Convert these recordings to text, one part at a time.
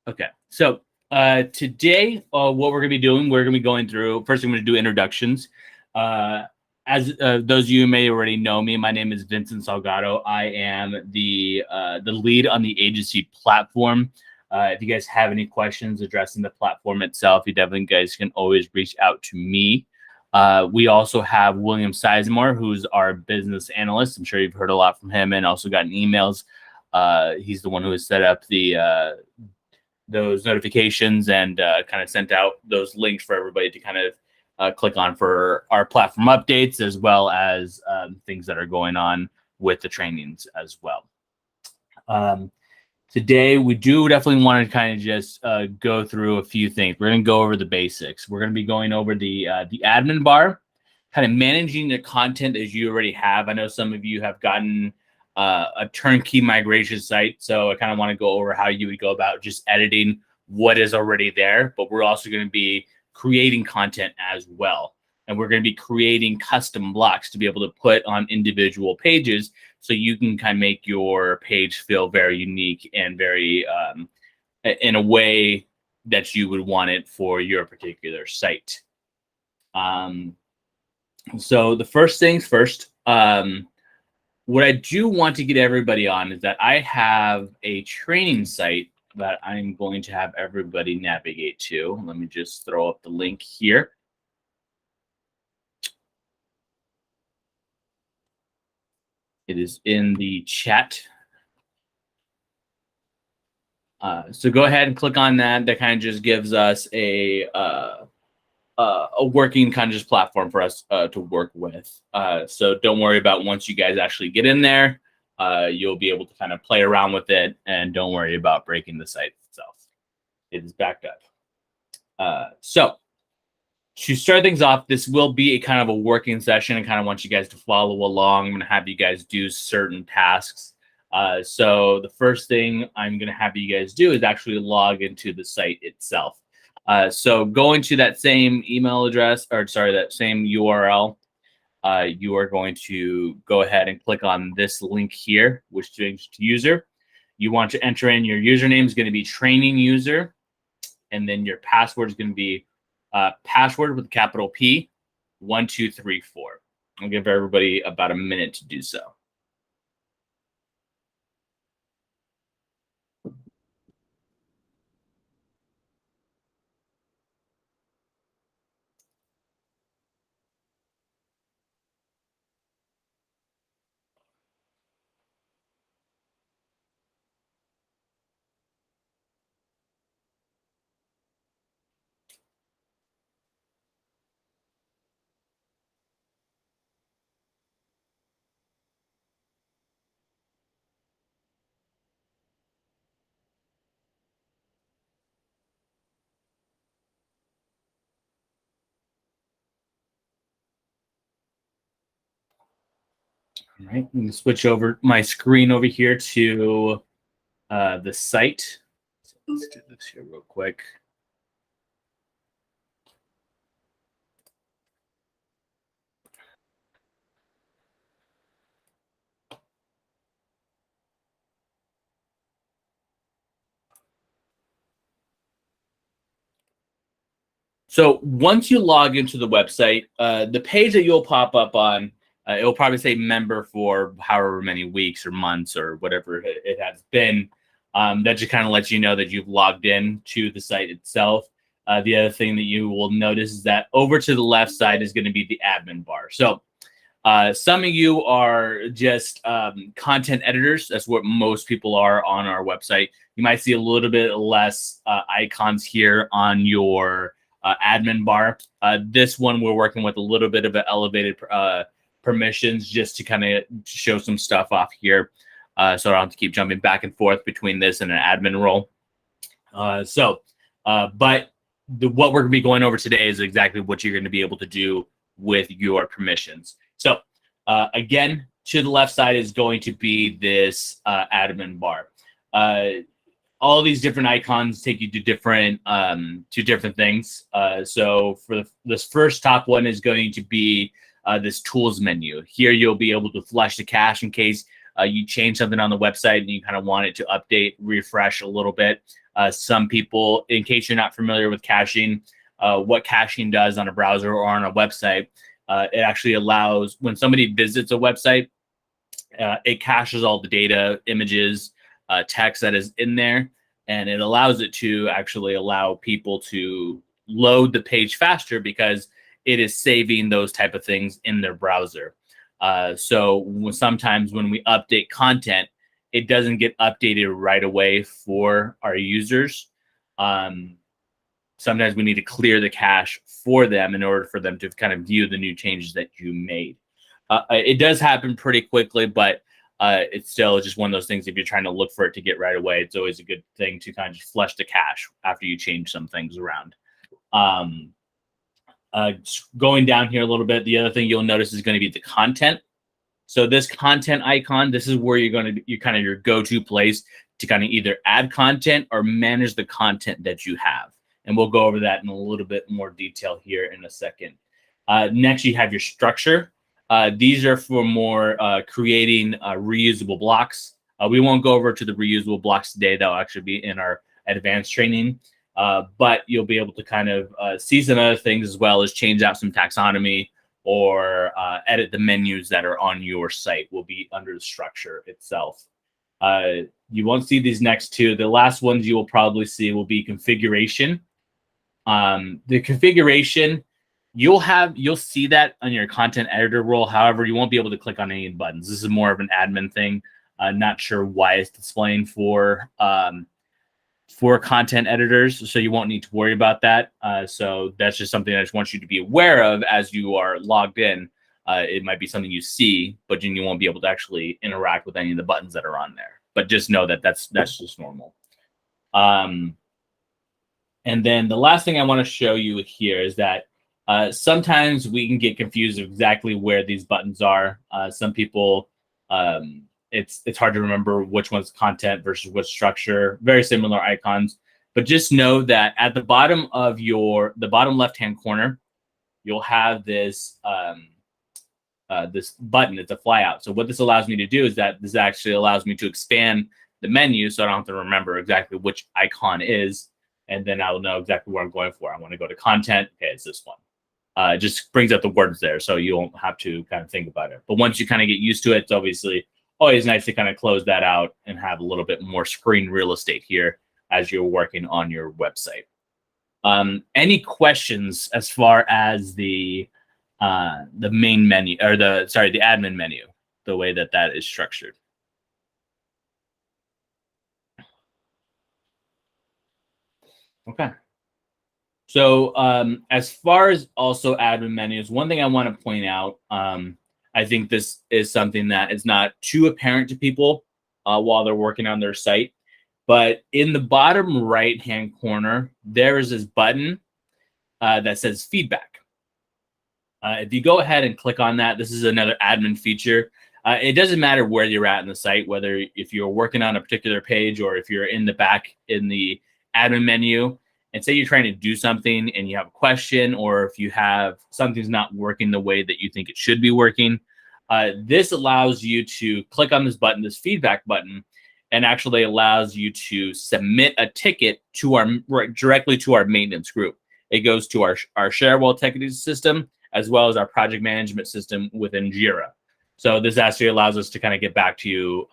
Okay, so today, what we're going to be doing, we're going to be going through. First, I'm going to do introductions. As those of you may already know me, my name is Vincent Salgado. I am the lead on the agency platform. If you guys have any questions addressing the platform itself, you definitely guys can always reach out to me. We also have William Sizemore, who's our business analyst. I'm sure you've heard a lot from him and also gotten emails. He's the one who has set up the those notifications and kind of sent out those links for everybody to kind of click on for our platform updates, as well as things that are going on with the trainings as well. Today, we do definitely want to kind of just go through a few things. We're going to go over the basics. We're going to be going over the admin bar, kind of managing the content as you already have. I know some of you have gotten a turnkey migration site, so I kind of want to go over how you would go about just editing what is already there, but we're also going to be creating content as well. And we're going to be creating custom blocks to be able to put on individual pages so you can kind of make your page feel very unique and very in a way that you would want it for your particular site. So the first things first, what I do want to get everybody on is that I have a training site that I'm going to have everybody navigate to. Let me just throw up the link here. It is in the chat. So go ahead and click on that. That kind of just gives us a working kind of just platform for us to work with. So don't worry about once you guys actually get in there, you'll be able to kind of play around with it, and don't worry about breaking the site itself. It is backed up. So to start things off, this will be a kind of a working session. I kind of want you guys to follow along. I'm going to have you guys do certain tasks. So the first thing I'm going to have you guys do is actually log into the site itself. So going to that same email address, or sorry, that same URL, you are going to go ahead and click on this link here, which changes to user. You want to enter in your username is going to be training user, and then your password is going to be password with a capital P, 1234. I'll give everybody about a minute to do so. All right, I'm going to switch over my screen over here to the site. So let's do this here real quick. So once you log into the website, the page that you'll pop up on, it'll probably say member for however many weeks or months or whatever it has been. That just kind of lets you know that you've logged in to the site itself. The other thing that you will notice is that over to the left side is going to be the admin bar. So some of you are just content editors. That's what most people are on our website. You might see a little bit less icons here on your admin bar. This one we're working with a little bit of an elevated permissions just to kind of show some stuff off here. So I don't have to keep jumping back and forth between this and an admin role. But what we're going to be going over today is exactly what you're going to be able to do with your permissions. So again, to the left side is going to be this admin bar. All these different icons take you to different things. So for this first top one is going to be this tools menu. Here you'll be able to flush the cache in case you change something on the website and you kind of want it to update, refresh a little bit. Some people, in case you're not familiar with caching, what caching does on a browser or on a website, it actually allows when somebody visits a website, it caches all the data, images, text that is in there, and it allows it to actually allow people to load the page faster because it is saving those type of things in their browser. So sometimes when we update content, it doesn't get updated right away for our users. Sometimes we need to clear the cache for them in order for them to kind of view the new changes that you made. It does happen pretty quickly, but it's still just one of those things. If you're trying to look for it to get right away, it's always a good thing to kind of just flush the cache after you change some things around. Going down here a little bit, the other thing you'll notice is going to be the content. So this content icon, this is where you're kind of your go-to place to kind of either add content or manage the content that you have. And we'll go over that in a little bit more detail here in a second. Next, you have your structure. These are for more creating reusable blocks. We won't go over to the reusable blocks today. That'll actually be in our advanced training. But you'll be able to kind of see some other things as well as change out some taxonomy or edit the menus that are on your site will be under the structure itself. You won't see these next two. The last ones you will probably see will be configuration. The configuration, you'll see that on your content editor role. However, you won't be able to click on any buttons. This is more of an admin thing. Not sure why it's displaying for content editors, so you won't need to worry about that. So that's just something I just want you to be aware of as you are logged in. It might be something you see, but you won't be able to actually interact with any of the buttons that are on there. But just know that that's just normal. And then the last thing I want to show you here is that sometimes we can get confused of exactly where these buttons are. Some people, it's hard to remember which one's content versus which structure. Very similar icons, but just know that at the bottom of the bottom left-hand corner, you'll have this this button. It's a flyout. So what this allows me to do is that this actually allows me to expand the menu, so I don't have to remember exactly which icon is, and then I'll know exactly what I'm going for. I want to go to content. Okay, it's this one. It just brings up the words there, so you won't have to kind of think about it. But once you kind of get used to it, it's obviously always nice to kind of close that out and have a little bit more screen real estate here as you're working on your website. Any questions as far as the main menu or the admin menu, the way that is structured? Okay. So as far as also admin menus, one thing I want to point out, I think this is something that is not too apparent to people while they're working on their site. But in the bottom right-hand corner, there is this button that says feedback. If you go ahead and click on that, this is another admin feature. It doesn't matter where you're at in the site, whether if you're working on a particular page or if you're in the back in the admin menu, and say you're trying to do something and you have a question, or if you have something's not working the way that you think it should be working, this allows you to click on this button, this feedback button, and actually allows you to submit a ticket to directly to our maintenance group. It goes to our Sharewell ticketing system as well as our project management system within Jira. So this actually allows us to kind of get back to you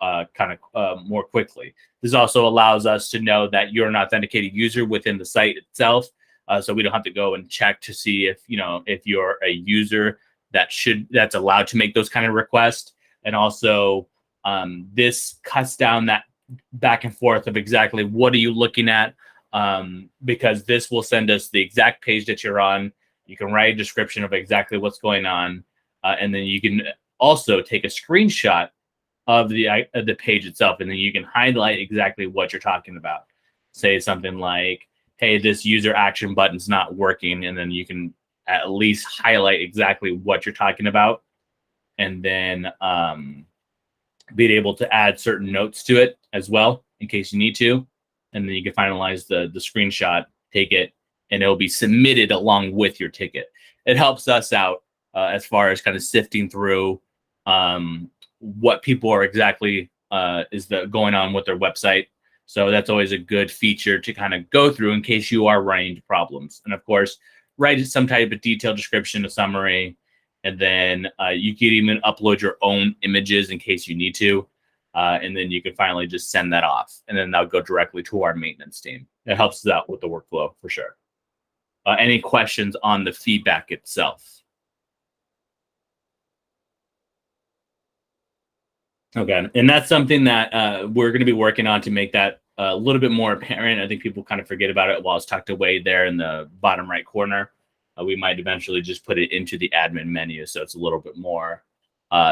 more quickly. This also allows us to know that you're an authenticated user within the site itself. So we don't have to go and check to see if you're a user that's allowed to make those kind of requests. And also this cuts down that back and forth of exactly what are you looking at, because this will send us the exact page that you're on. You can write a description of exactly what's going on, and then you can also take a screenshot of the page itself, and then you can highlight exactly what you're talking about. Say something like, hey, this user action button's not working, and then you can at least highlight exactly what you're talking about, and then being able to add certain notes to it as well in case you need to, and then you can finalize the screenshot, take it, and it'll be submitted along with your ticket. It helps us out as far as kind of sifting through what people are exactly going on with their website. So that's always a good feature to kind of go through in case you are running into problems. And of course, write some type of detailed description, a summary, and then you could even upload your own images in case you need to. And then you can finally just send that off. And then that'll go directly to our maintenance team. It helps us out with the workflow for sure. Any questions on the feedback itself? Okay. And that's something that we're going to be working on to make that a little bit more apparent. I think people kind of forget about it while it's tucked away there in the bottom right corner. We might eventually just put it into the admin menu, so it's a little bit more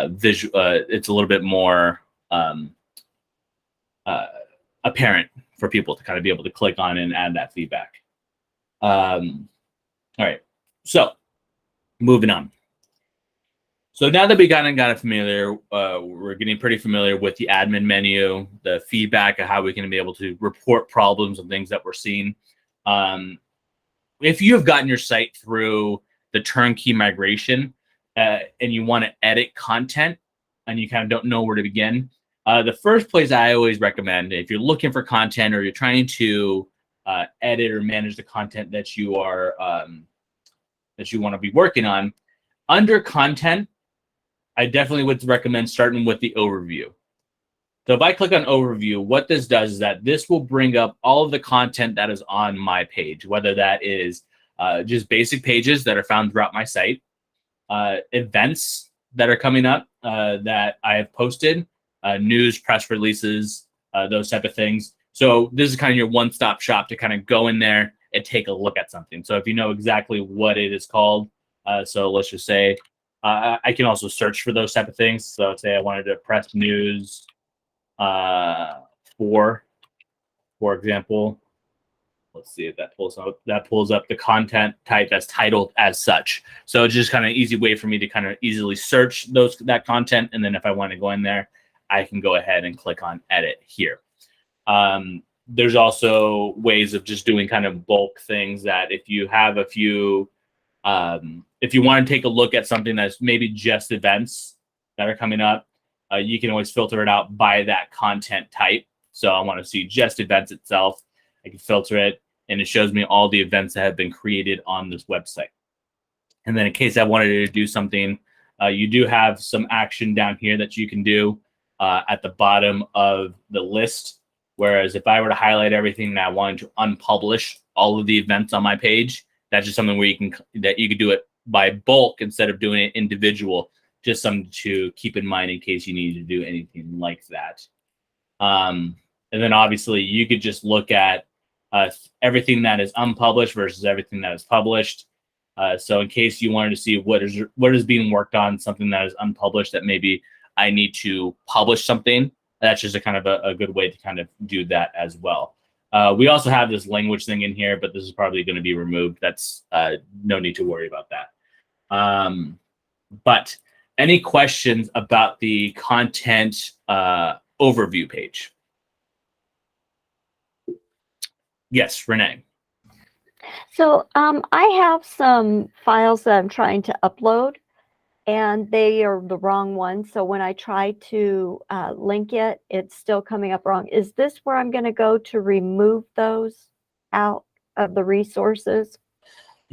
visual. It's a little bit more apparent for people to kind of be able to click on and add that feedback. All right, so moving on. So now that we got familiar, we're getting pretty familiar with the admin menu, the feedback, of how we can be able to report problems and things that we're seeing. If you have gotten your site through the turnkey migration and you want to edit content and you kind of don't know where to begin, the first place I always recommend, if you're looking for content or you're trying to edit or manage the content that you are that you want to be working on, under content, I definitely would recommend starting with the overview. So if I click on overview, what this does is that this will bring up all of the content that is on my page, whether that is just basic pages that are found throughout my site, events that are coming up that I have posted, news, press releases, those type of things. So this is kind of your one-stop shop to kind of go in there and take a look at something. So if you know exactly what it is called, so let's just say, I can also search for those type of things. So say I wanted to press news for example, let's see if that pulls up. That pulls up the content type that's titled as such. So it's just kind of an easy way for me to kind of easily search that content. And then if I want to go in there, I can go ahead and click on edit here. There's also ways of just doing kind of bulk things that if you have a few, if you want to take a look at something that's maybe just events that are coming up, you can always filter it out by that content type. So I want to see just events itself. I can filter it, and it shows me all the events that have been created on this website. And then in case I wanted to do something, you do have some action down here that you can do at the bottom of the list. Whereas if I were to highlight everything and I wanted to unpublish all of the events on my page, that's just something where you could do it by bulk instead of doing it individual. Just something to keep in mind in case you need to do anything like that. And then obviously you could just look at everything that is unpublished versus everything that is published. So in case you wanted to see what is being worked on, something that is unpublished that maybe I need to publish something, that's just a kind of a good way to kind of do that as well. We also have this language thing in here, but this is probably going to be removed. That's no need to worry about that. But any questions about the content overview page? Yes, Renee. So I have some files that I'm trying to upload, and they are the wrong ones. So when I try to link it, it's still coming up wrong. Is this where I'm going to go to remove those out of the resources?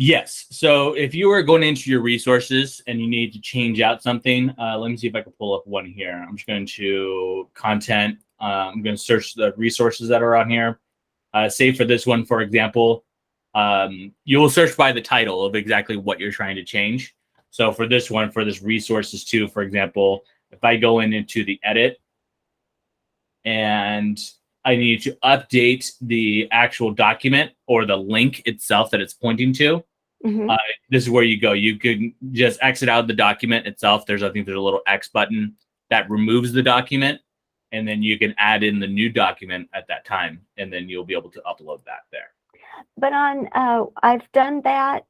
Yes. So if you are going into your resources and you need to change out something, let me see if I can pull up one here. I'm just going to content. I'm going to search the resources that are on here. Say for this one, for example, you will search by the title of exactly what you're trying to change. So for this one, for this resources 2, for example, if I go into the edit and I need to update the actual document or the link itself that it's pointing to, this is where you go. You can just exit out the document itself. I think there's a little X button that removes the document, and then you can add in the new document at that time, and then you'll be able to upload that there. But I've done that.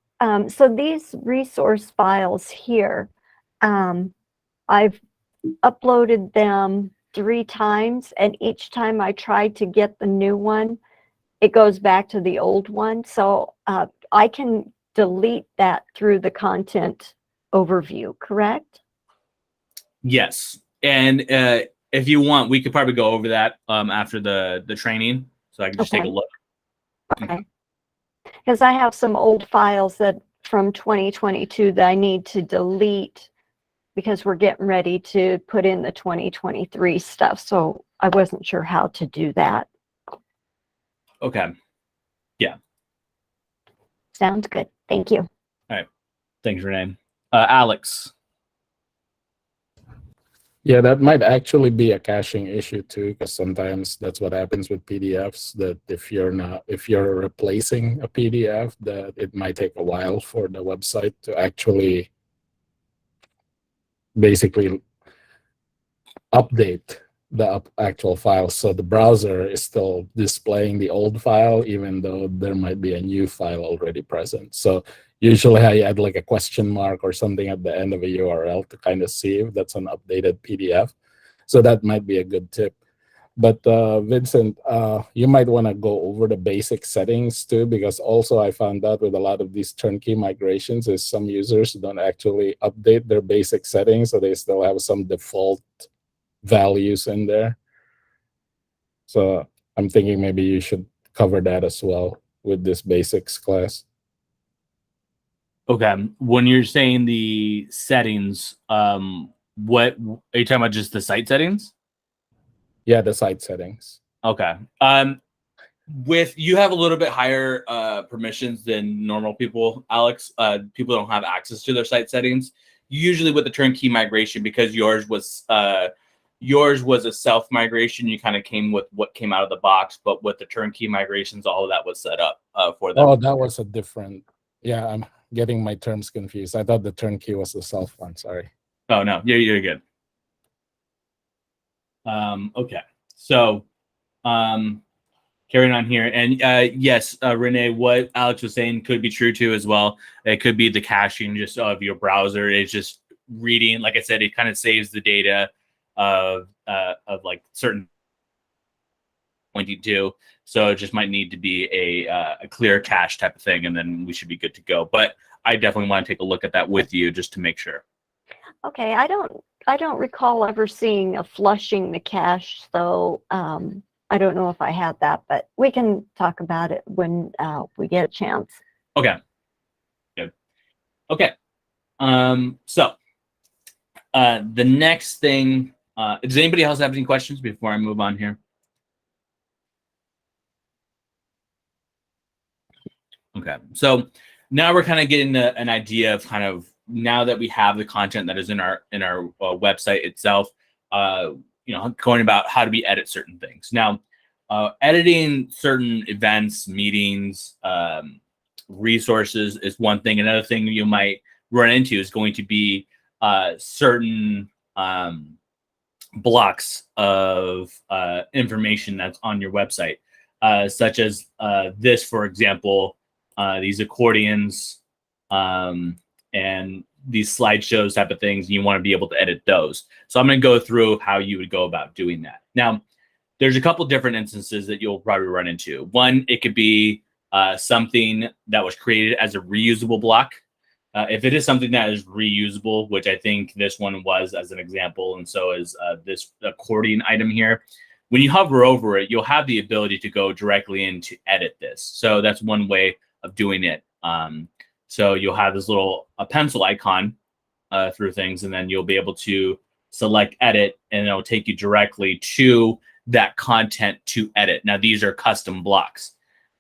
So these resource files here, I've uploaded them 3 times, and each time I try to get the new one, it goes back to the old one. So I can delete that through the content overview, correct? Yes. And if you want, we could probably go over that after the training, so I can just take a Okay. look. Okay. Because I have some old files that from 2022 that I need to delete because we're getting ready to put in the 2023 stuff. So I wasn't sure how to do that. Okay. Yeah. Sounds good. Thank you. All right. Thanks, Renee. Alex. Yeah, that might actually be a caching issue too, because sometimes that's what happens with PDFs, that if you're replacing a PDF, that it might take a while for the website to actually basically update the actual file. So the browser is still displaying the old file, even though there might be a new file already present. So usually I add like a question mark or something at the end of a URL to kind of see if that's an updated PDF. So that might be a good tip. But Vincent, you might want to go over the basic settings too, because also I found out with a lot of these turnkey migrations is some users don't actually update their basic settings, so they still have some default values in there. So I'm thinking maybe you should cover that as well with this basics class. Okay. When you're saying the settings, what are you talking about? Just the site settings? Yeah, the site settings. Okay. With you have a little bit higher permissions than normal people, Alex. People don't have access to their site settings. Usually with the turnkey migration, because yours was a self migration, you kind of came with what came out of the box. But with the turnkey migrations, all of that was set up for them. Oh, that was a different. Yeah, I'm getting my terms confused. I thought the turnkey was the self one. Sorry. Oh no, you're good. Okay, so carrying on here, and yes, Renee, what Alex was saying could be true too as well. It could be the caching just of your browser is just reading. Like I said, it kind of saves the data of like certain pointing to. So it just might need to be a clear cache type of thing, and then we should be good to go. But I definitely want to take a look at that with you just to make sure. Okay, I don't recall ever seeing a flushing the cache, so I don't know if I had that, but we can talk about it when we get a chance. Okay. Good. Okay. So the next thing, does anybody else have any questions before I move on here? Okay. So now we're kind of getting an idea of kind of now that we have the content that is in our website itself, going about how do we edit certain things. Now, editing certain events, meetings, resources is one thing. Another thing you might run into is going to be certain blocks of information that's on your website, such as this, for example, these accordions and these slideshows type of things. And you want to be able to edit those. So I'm going to go through how you would go about doing that. Now, there's a couple different instances that you'll probably run into. One, it could be something that was created as a reusable block. If it is something that is reusable, which I think this one was as an example, and so is this accordion item here, when you hover over it, you'll have the ability to go directly in to edit this. So that's one way of doing it. So you'll have this little pencil icon through things, and then you'll be able to select edit, and it'll take you directly to that content to edit. Now, these are custom blocks.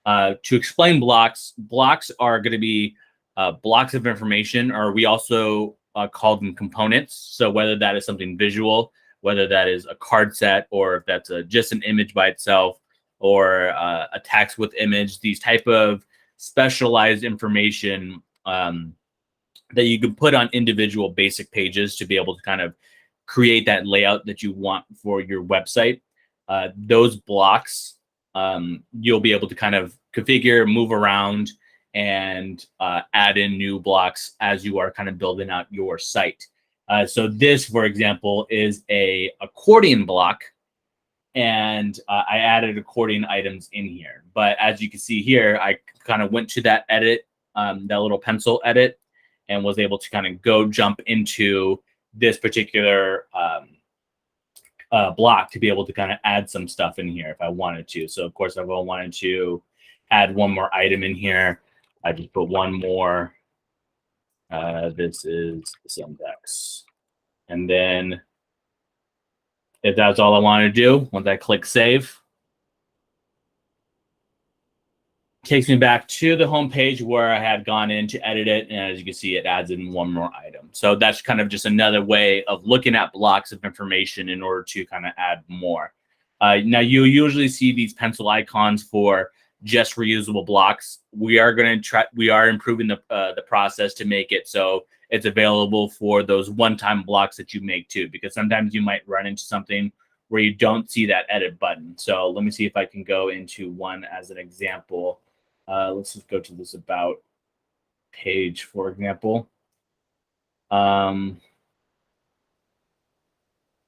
To explain blocks are going to be blocks of information, or we also call them components. So whether that is something visual, whether that is a card set, or if that's just an image by itself, or a text with image, these type of specialized information that you can put on individual basic pages to be able to kind of create that layout that you want for your website. Those blocks, you'll be able to kind of configure, move around, and add in new blocks as you are kind of building out your site. So this, for example, is a accordion block, and I added accordion items in here. But as you can see here, I kind of went to that edit, that little pencil edit, and was able to kind of go jump into this particular block to be able to kind of add some stuff in here if I wanted to. So of course, if I wanted to add one more item in here, I just put one more. This is this index. And then if that's all I want to do, once I click save, takes me back to the home page where I had gone in to edit it. And as you can see, it adds in one more item. So that's kind of just another way of looking at blocks of information in order to kind of add more. Now, you usually see these pencil icons for just reusable blocks. We are improving the process to make it so it's available for those one-time blocks that you make too, because sometimes you might run into something where you don't see that edit button. So let me see if I can go into one as an example. Let's just go to this about page, for example.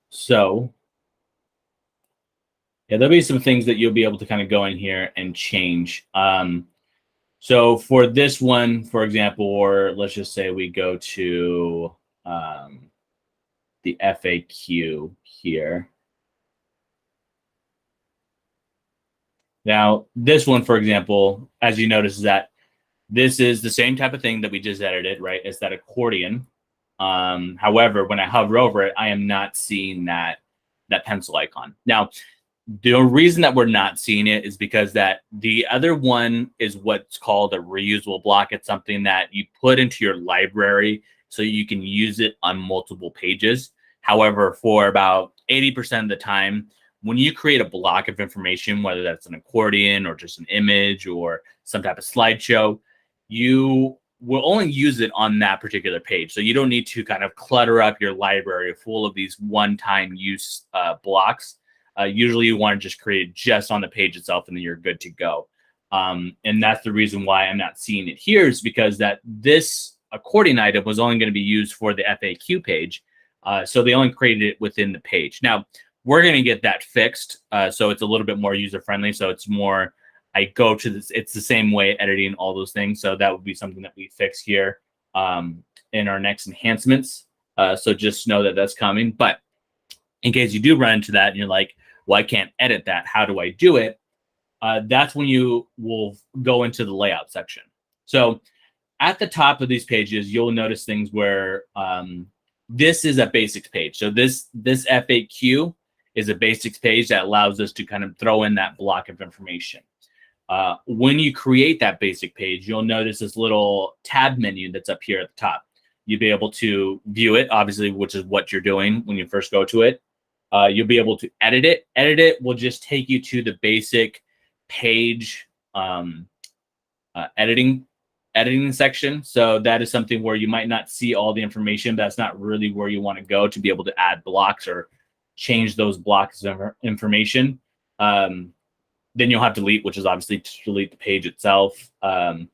So yeah, there'll be some things that you'll be able to kind of go in here and change. So for this one, for example, or let's just say we go to the FAQ here. Now, this one, for example, as you notice, is that this is the same type of thing that we just edited, right? It's that accordion. However, when I hover over it, I am not seeing that pencil icon. Now, the reason that we're not seeing it is because that the other one is what's called a reusable block. It's something that you put into your library so you can use it on multiple pages. However, for about 80% of the time, when you create a block of information, whether that's an accordion or just an image or some type of slideshow, you will only use it on that particular page. So you don't need to kind of clutter up your library full of these one-time use blocks. Usually you want to just create it just on the page itself and then you're good to go. And that's the reason why I'm not seeing it here, is because that this accordion item was only going to be used for the FAQ page. So they only created it within the page. Now, we're going to get that fixed. So it's a little bit more user-friendly. So it's more, I go to this, it's the same way editing all those things. So that would be something that we fix here in our next enhancements. So just know that that's coming. But in case you do run into that and you're like, well, I can't edit that, how do I do it? That's when you will go into the layout section. So at the top of these pages, you'll notice things where this is a basics page. So this FAQ is a basics page that allows us to kind of throw in that block of information. When you create that basic page, you'll notice this little tab menu that's up here at the top. You'll be able to view it, obviously, which is what you're doing when you first go to it. You'll be able to edit it. Edit it will just take you to the basic page editing section. So that is something where you might not see all the information. But that's not really where you want to go to be able to add blocks or change those blocks of information. Then you'll have delete, which is obviously to delete the page itself. I'm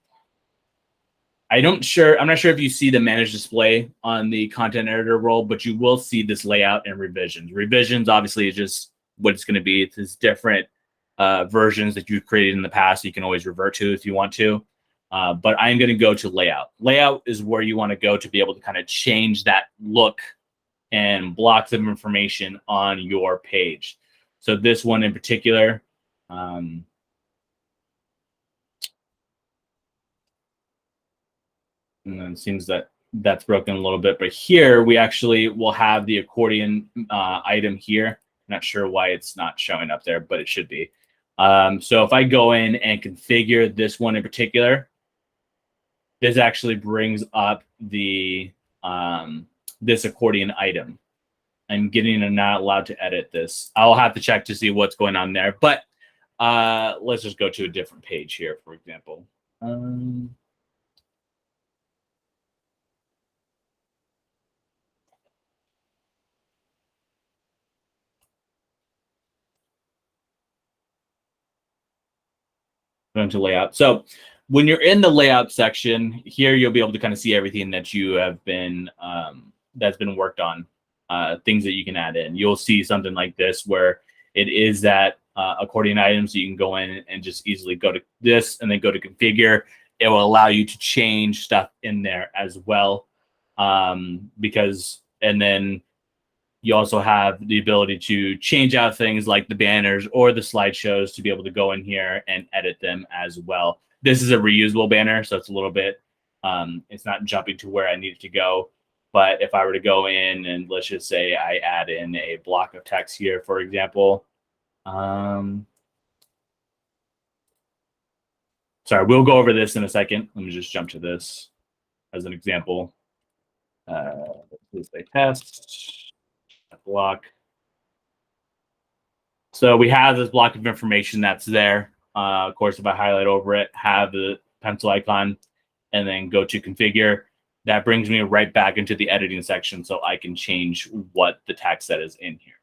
not sure if you see the manage display on the content editor role, but you will see this layout and revisions. Revisions obviously is just what it's going to be. It's different versions that you've created in the past. You can always revert to if you want to. But I'm going to go to layout. Layout is where you want to go to be able to kind of change that look and blocks of information on your page. So this one in particular, and then it seems that that's broken a little bit, but here we actually will have the accordion item here. I'm not sure why it's not showing up there, but it should be. So if I go in and configure this one in particular, this actually brings up the this accordion item. I'm not allowed to edit this. I'll have to check to see what's going on there, but let's just go to a different page here, for example. Going to layout. So when you're in the layout section here, you'll be able to kind of see everything that you have been that's been worked on, things that you can add in. You'll see something like this where it is that accordion item, so you can go in and just easily go to this and then go to configure. It will allow you to change stuff in there as well, and then You also have the ability to change out things like the banners or the slideshows to be able to go in here and edit them as well. This is a reusable banner, so it's a little bit, it's not jumping to where I need it to go. But if I were to go in and let's just say I add in a block of text here, for example, sorry, we'll go over this in a second. Let me just jump to this as an example. Let's say test block. So we have this block of information that's there. Of course, if I highlight over it, have the pencil icon, and then go to configure, that brings me right back into the editing section so I can change what the text that is in here.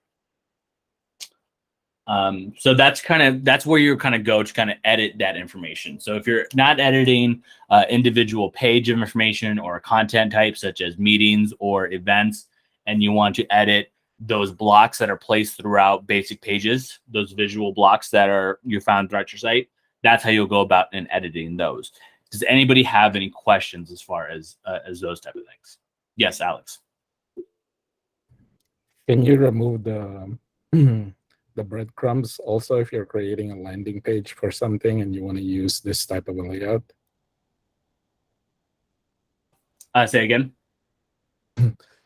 So that's where you kind of go to kind of edit that information. So if you're not editing individual page of information or a content type such as meetings or events, and you want to edit those blocks that are placed throughout basic pages, those visual blocks that are you found throughout your site, that's how you'll go about in editing those. Does anybody have any questions as far as those type of things? Yes, Alex. Can you remove the the breadcrumbs also if you're creating a landing page for something and you want to use this type of a layout? Say again.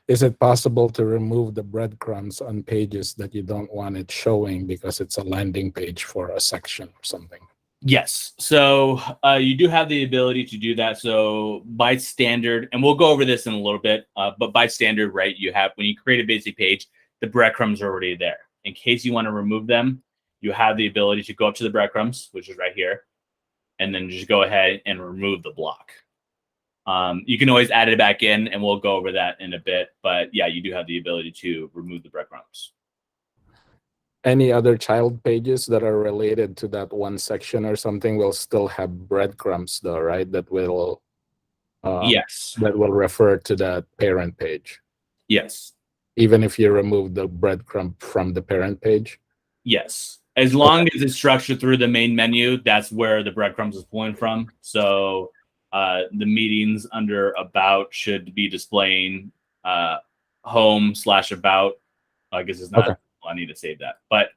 Is it possible to remove the breadcrumbs on pages that you don't want it showing because it's a landing page for a section or something? Yes. So you do have the ability to do that. So by standard, and we'll go over this in a little bit, but by standard, right, you have, when you create a basic page, the breadcrumbs are already there. In case you want to remove them, you have the ability to go up to the breadcrumbs, which is right here, and then just go ahead and remove the block. You can always add it back in, and we'll go over that in a bit. But yeah, you do have the ability to remove the breadcrumbs. Any other child pages that are related to that one section or something will still have breadcrumbs though, right? That will yes. That will refer to that parent page. Yes. Even if you remove the breadcrumb from the parent page? Yes. As long as it's structured through the main menu, that's where the breadcrumbs is pulling from. So the meetings under about should be displaying home/about. I guess it's not. Okay. I need to save that. But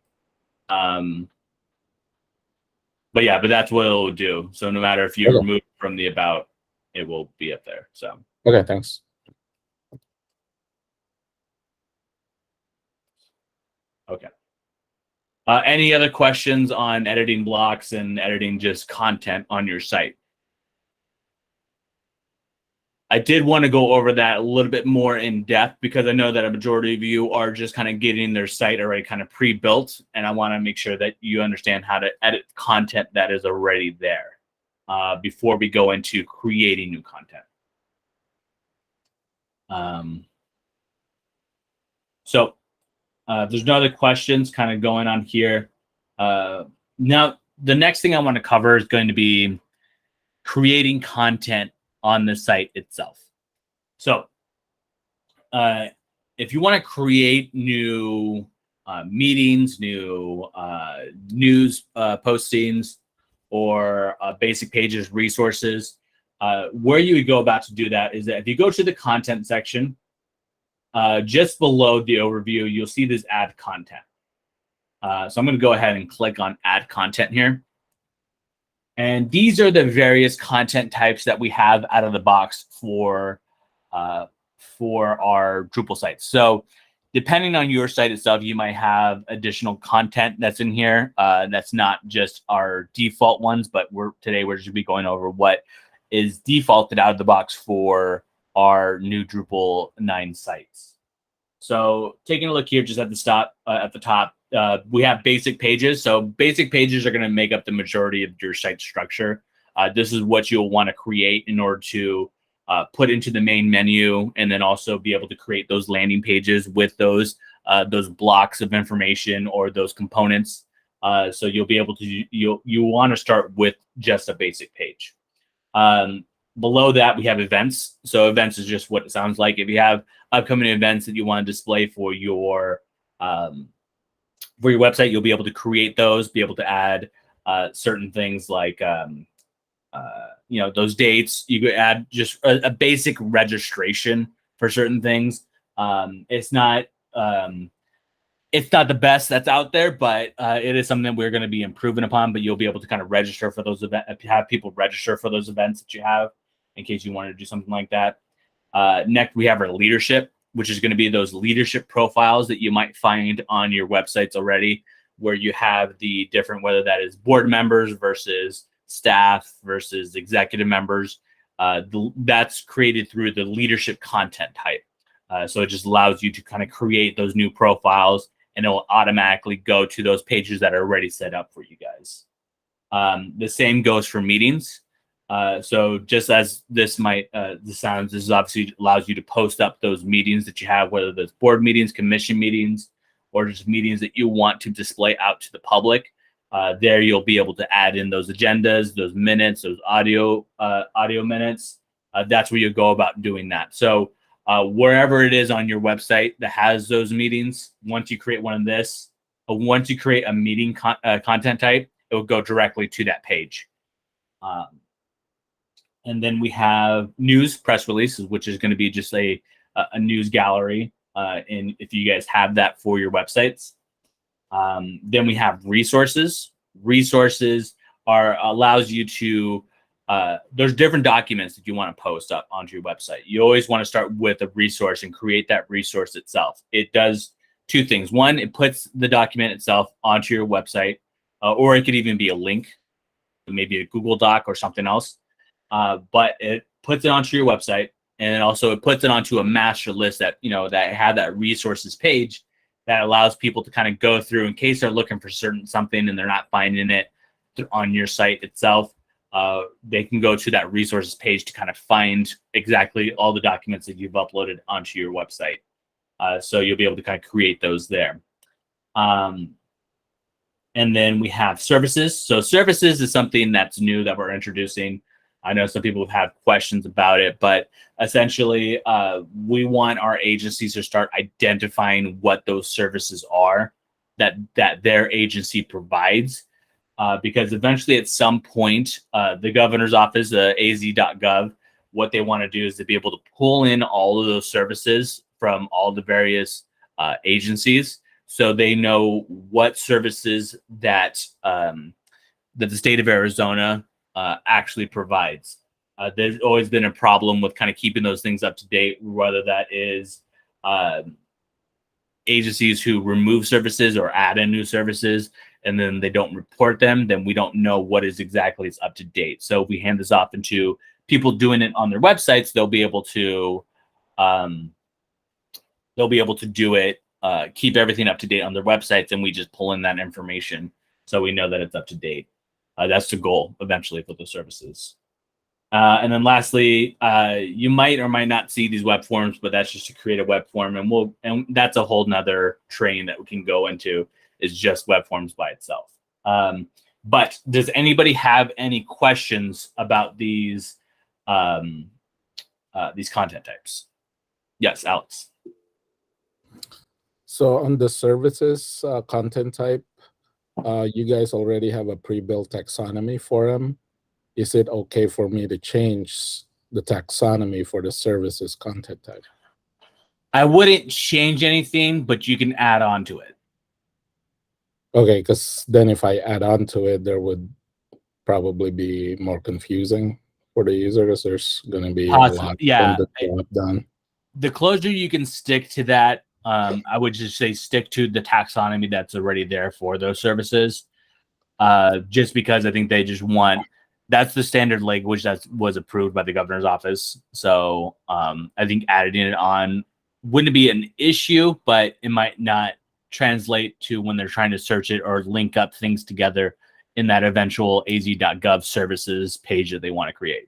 yeah, but that's what it'll do. So no matter if you remove from the about, it will be up there. So okay, thanks. Okay. Any other questions on editing blocks and editing just content on your site? I did want to go over that a little bit more in depth because I know that a majority of you are just kind of getting their site already kind of pre-built, and I want to make sure that you understand how to edit content that is already there before we go into creating new content. So there's no other questions kind of going on here. Now, the next thing I want to cover is going to be creating content on the site itself. So if you want to create new meetings, new news postings, or basic pages, resources, where you would go about to do that is that if you go to the content section, just below the overview, you'll see this add content. So I'm going to go ahead and click on add content here. And these are the various content types that we have out of the box for our Drupal sites. So depending on your site itself, you might have additional content that's in here. That's not just our default ones, but today we're just going to be going over what is defaulted out of the box for our new Drupal 9 sites. So taking a look here just at the top, we have basic pages. So basic pages are going to make up the majority of your site structure. This is what you'll want to create in order to put into the main menu, and then also be able to create those landing pages with those blocks of information or those components. So you'll be able to, you want to start with just a basic page. Below that, we have events. So events is just what it sounds like. If you have upcoming events that you want to display for your website, you'll be able to create those, be able to add certain things like, those dates. You could add just a basic registration for certain things. It's not it's not the best that's out there, but it is something that we're going to be improving upon. But you'll be able to kind of register for those events, have people register for those events that you have in case you want to do something like that. Next, we have our leadership, which is going to be those leadership profiles that you might find on your websites already, where you have the different, whether that is board members versus staff versus executive members. That's created through the leadership content type. So it just allows you to kind of create those new profiles, and it will automatically go to those pages that are already set up for you guys. The same goes for meetings. So just as this sounds, this obviously allows you to post up those meetings that you have, whether that's board meetings, commission meetings, or just meetings that you want to display out to the public. There you'll be able to add in those agendas, those minutes, those audio minutes. That's where you go about doing that. So wherever it is on your website that has those meetings, once you create one of this, once you create a meeting content type, it will go directly to that page. And then we have news press releases, which is going to be just a news gallery. And if you guys have that for your websites, then we have resources. Resources allows you to, there's different documents that you want to post up onto your website. You always want to start with a resource and create that resource itself. It does two things. One, it puts the document itself onto your website, or it could even be a link, maybe a Google Doc or something else. But it puts it onto your website, and also it puts it onto a master list that, that have that resources page that allows people to kind of go through in case they're looking for something and they're not finding it on your site itself. They can go to that resources page to kind of find exactly all the documents that you've uploaded onto your website. So you'll be able to kind of create those there. And then we have services. So services is something that's new that we're introducing. I know some people have questions about it, but essentially we want our agencies to start identifying what those services are that their agency provides. Because eventually at some point, the governor's office, az.gov, what they want to do is to be able to pull in all of those services from all the various agencies, so they know what services that the state of Arizona actually provides. There's always been a problem with kind of keeping those things up to date, whether that is agencies who remove services or add in new services, and then they don't report them, then we don't know what is up to date. So if we hand this off into people doing it on their websites, they'll be able to do it, keep everything up to date on their websites, and we just pull in that information so we know that it's up to date. That's the goal eventually for the services. And then lastly, you might or might not see these web forms, but that's just to create a web form, and that's a whole nother training that we can go into, is just web forms by itself. But does anybody have any questions about these content types? Yes, Alex. So on the services content type, you guys already have a pre-built taxonomy for them. Is it okay for me to change the taxonomy for the services content type? I wouldn't change anything, but you can add on to it. Okay, because then if I add on to it, there would probably be more confusing for the user, because there's going to be a lot done. The closer you can stick to that, I would just say stick to the taxonomy that's already there for those services. Just because I think they just want, that's the standard language that was approved by the governor's office. So I think adding it on wouldn't be an issue, but it might not translate to when they're trying to search it or link up things together in that eventual az.gov services page that they want to create.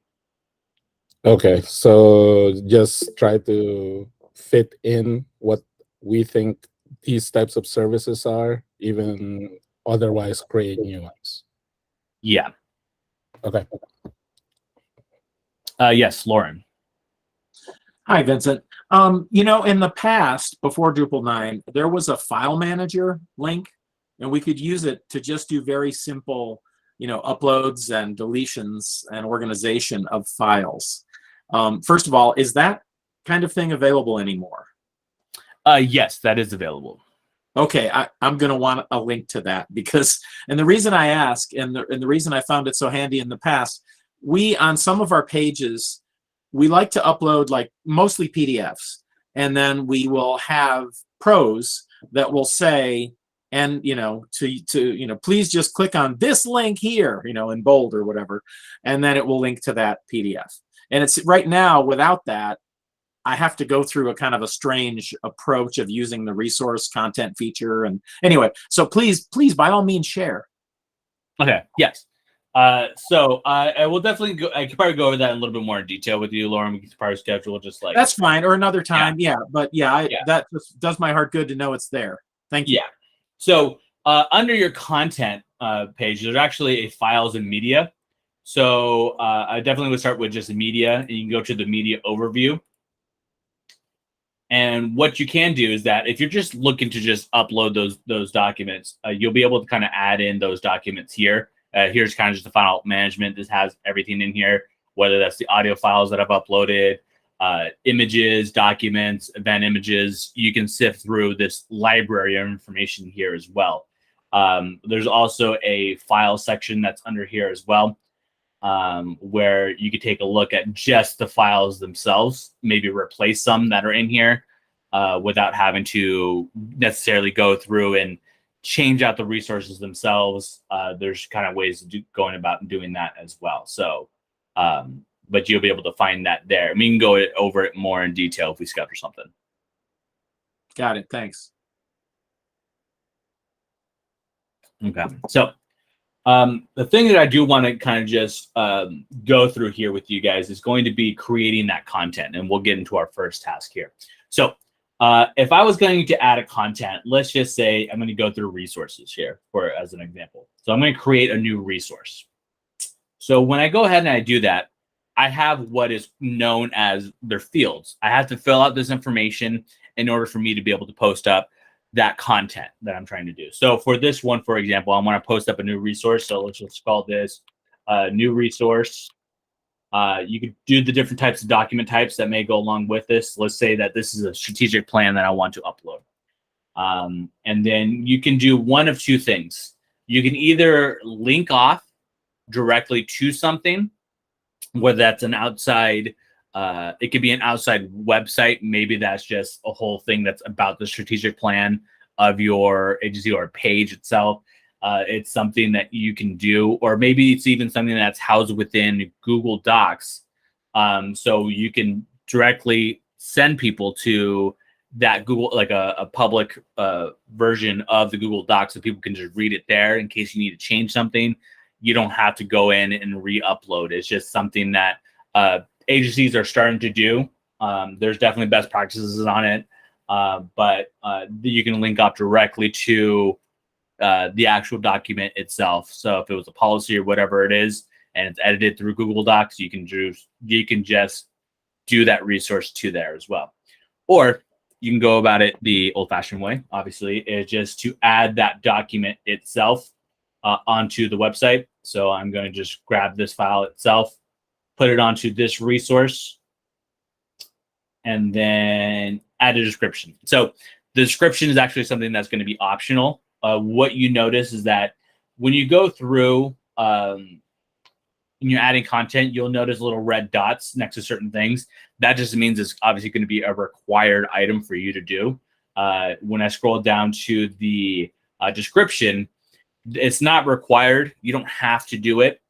Okay, so just try to fit in what we think these types of services are, even otherwise create new ones. Yeah. Okay. Yes, Lauren. Hi, Vincent. In the past, before Drupal 9, there was a file manager link, and we could use it to just do very simple, uploads and deletions and organization of files. First of all, is that kind of thing available anymore? Yes, that is available. Okay, I'm going to want a link to that because, and the reason I ask, and the reason I found it so handy in the past, we, on some of our pages, we like to upload like mostly PDFs, and then we will have pros that will say, and please just click on this link here, in bold or whatever, and then it will link to that PDF. And it's right now without that, I have to go through a kind of a strange approach of using the resource content feature. And anyway, so please, by all means, share. Okay. Yes. So I will definitely go. I could probably go over that in a little bit more in detail with you, Lauren. We can probably schedule just like that's fine, or another time. Yeah, but yeah, Yeah. that just does my heart good to know it's there. Thank you. Yeah. So under your content page, there's actually a files and media. So I definitely would start with just media, and you can go to the media overview. And what you can do is that if you're just looking to just upload those documents, you'll be able to kind of add in those documents here. Here's kind of just the file management. This has everything in here, whether that's the audio files that I've uploaded, images, documents, event images. You can sift through this library of information here as well. There's also a file section that's under here as well, where you could take a look at just the files themselves, maybe replace some that are in here without having to necessarily go through and change out the resources themselves. There's kind of ways of going about and doing that as well. So, but you'll be able to find that there. We can go over it more in detail if we schedule something. Got it. Thanks. Okay. So the thing that I do want to kind of just go through here with you guys is going to be creating that content, and we'll get into our first task here. So if I was going to add a content, let's just say I'm going to go through resources here as an example. So I'm going to create a new resource. So when I go ahead and I do that, I have what is known as their fields. I have to fill out this information in order for me to be able to post up that content that I'm trying to do. So for this one, for example, I want to post up a new resource. So let's just call this new resource. You could do the different types of document types that may go along with this. Let's say that this is a strategic plan that I want to upload. And then you can do one of two things. You can either link off directly to something, whether that's an outside, it could be an outside website. Maybe that's just a whole thing that's about the strategic plan of your agency or page itself. It's something that you can do, or maybe it's even something that's housed within Google Docs. So you can directly send people to that Google, like a public version of the Google Docs, so people can just read it there in case you need to change something. You don't have to go in and re-upload. It's just something that agencies are starting to do. There's definitely best practices on it, but you can link up directly to the actual document itself. So if it was a policy or whatever it is, and it's edited through Google Docs, you can just do that resource to there as well. Or you can go about it the old-fashioned way, obviously, is just to add that document itself onto the website. So I'm going to just grab this file itself, put it onto this resource, and then add a description. So the description is actually something that's going to be optional. What you notice is that when you go through and you're adding content, you'll notice little red dots next to certain things. That just means it's obviously going to be a required item for you to do. When I scroll down to the description, it's not required. You don't have to do it.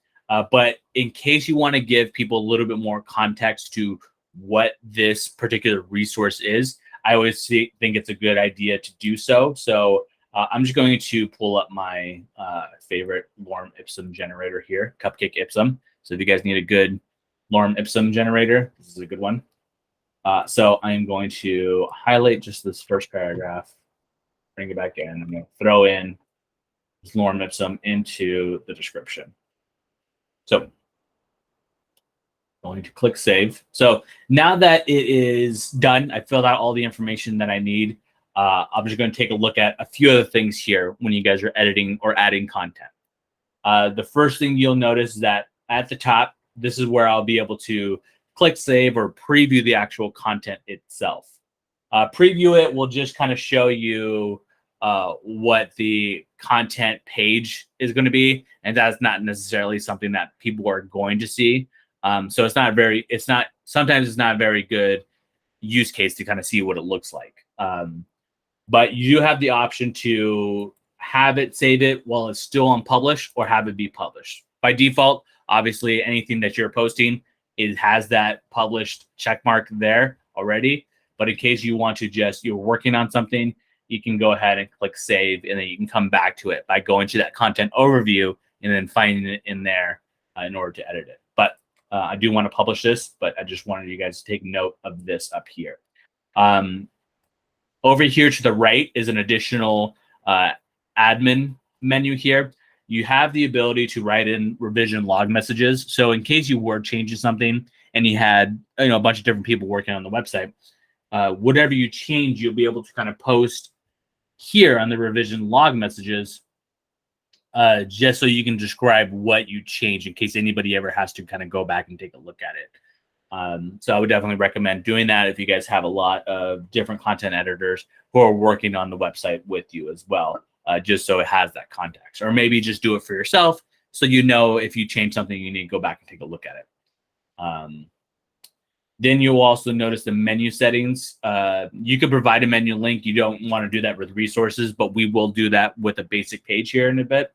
But in case you want to give people a little bit more context to what this particular resource is, I always think it's a good idea to do so. So I'm just going to pull up my favorite lorem ipsum generator here, Cupcake Ipsum. So if you guys need a good lorem ipsum generator, this is a good one. So I'm going to highlight just this first paragraph, bring it back in. I'm going to throw in this lorem ipsum into the description. So going to click save. So now that it is done, I filled out all the information that I need. I'm just going to take a look at a few other things here when you guys are editing or adding content. The first thing you'll notice is that at the top, this is where I'll be able to click save or preview the actual content itself. Preview it will just kind of show you what the content page is going to be, and that's not necessarily something that people are going to see. So sometimes it's not a very good use case to kind of see what it looks like. But you do have the option to have it save it while it's still unpublished or have it be published. By default, obviously, anything that you're posting, it has that published check mark there already. But in case you want to you're working on something, you can go ahead and click save, and then you can come back to it by going to that content overview and then finding it in there in order to edit it. But I do want to publish this, but I just wanted you guys to take note of this up here. Over here to the right is an additional admin menu here. You have the ability to write in revision log messages. So in case you were changing something and you had a bunch of different people working on the website, whatever you change, you'll be able to kind of post here on the revision log messages, just so you can describe what you change in case anybody ever has to kind of go back and take a look at it. So I would definitely recommend doing that if you guys have a lot of different content editors who are working on the website with you as well, just so it has that context. Or maybe just do it for yourself so you know if you change something, you need to go back and take a look at it. Then you'll also notice the menu settings. You could provide a menu link. You don't want to do that with resources, but we will do that with a basic page here in a bit.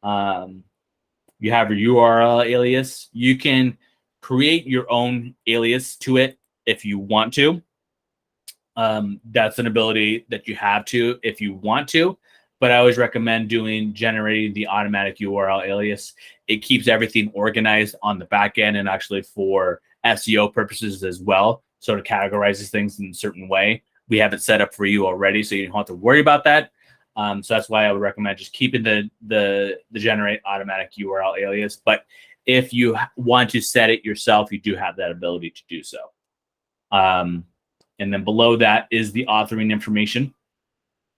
You have your URL alias. You can create your own alias to it if you want to. That's an ability that you have to if you want to, but I always recommend generating the automatic URL alias. It keeps everything organized on the back end and actually for SEO purposes as well. So it categorizes things in a certain way. We have it set up for you already, so you don't have to worry about that. So that's why I would recommend just keeping the generate automatic URL alias. But if you want to set it yourself, you do have that ability to do so. And then below that is the authoring information.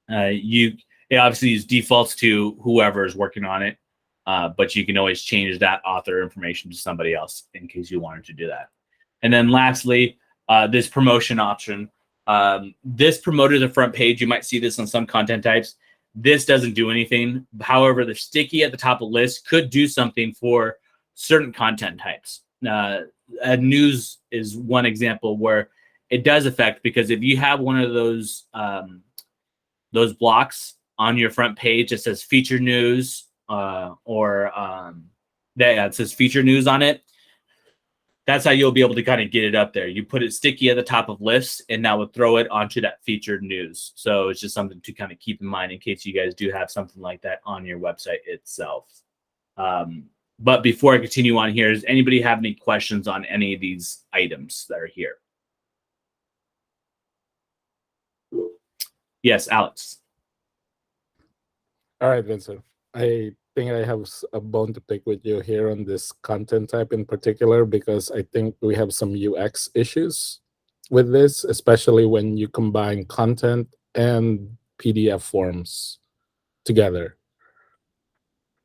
It obviously defaults to whoever is working on it, but you can always change that author information to somebody else in case you wanted to do that. And then lastly, this promotion option. This promoted the front page. You might see this on some content types. This doesn't do anything. However, the sticky at the top of the list could do something for certain content types. News is one example where it does affect, because if you have one of those blocks on your front page that says feature news, it says feature news on it, that's how you'll be able to kind of get it up there. You put it sticky at the top of lists, and that will throw it onto that featured news. So it's just something to kind of keep in mind in case you guys do have something like that on your website itself. But before I continue on here, does anybody have any questions on any of these items that are here? Yes, Alex. All right, Vincent. I think I have a bone to pick with you here on this content type in particular, because I think we have some UX issues with this, especially when you combine content and PDF forms together.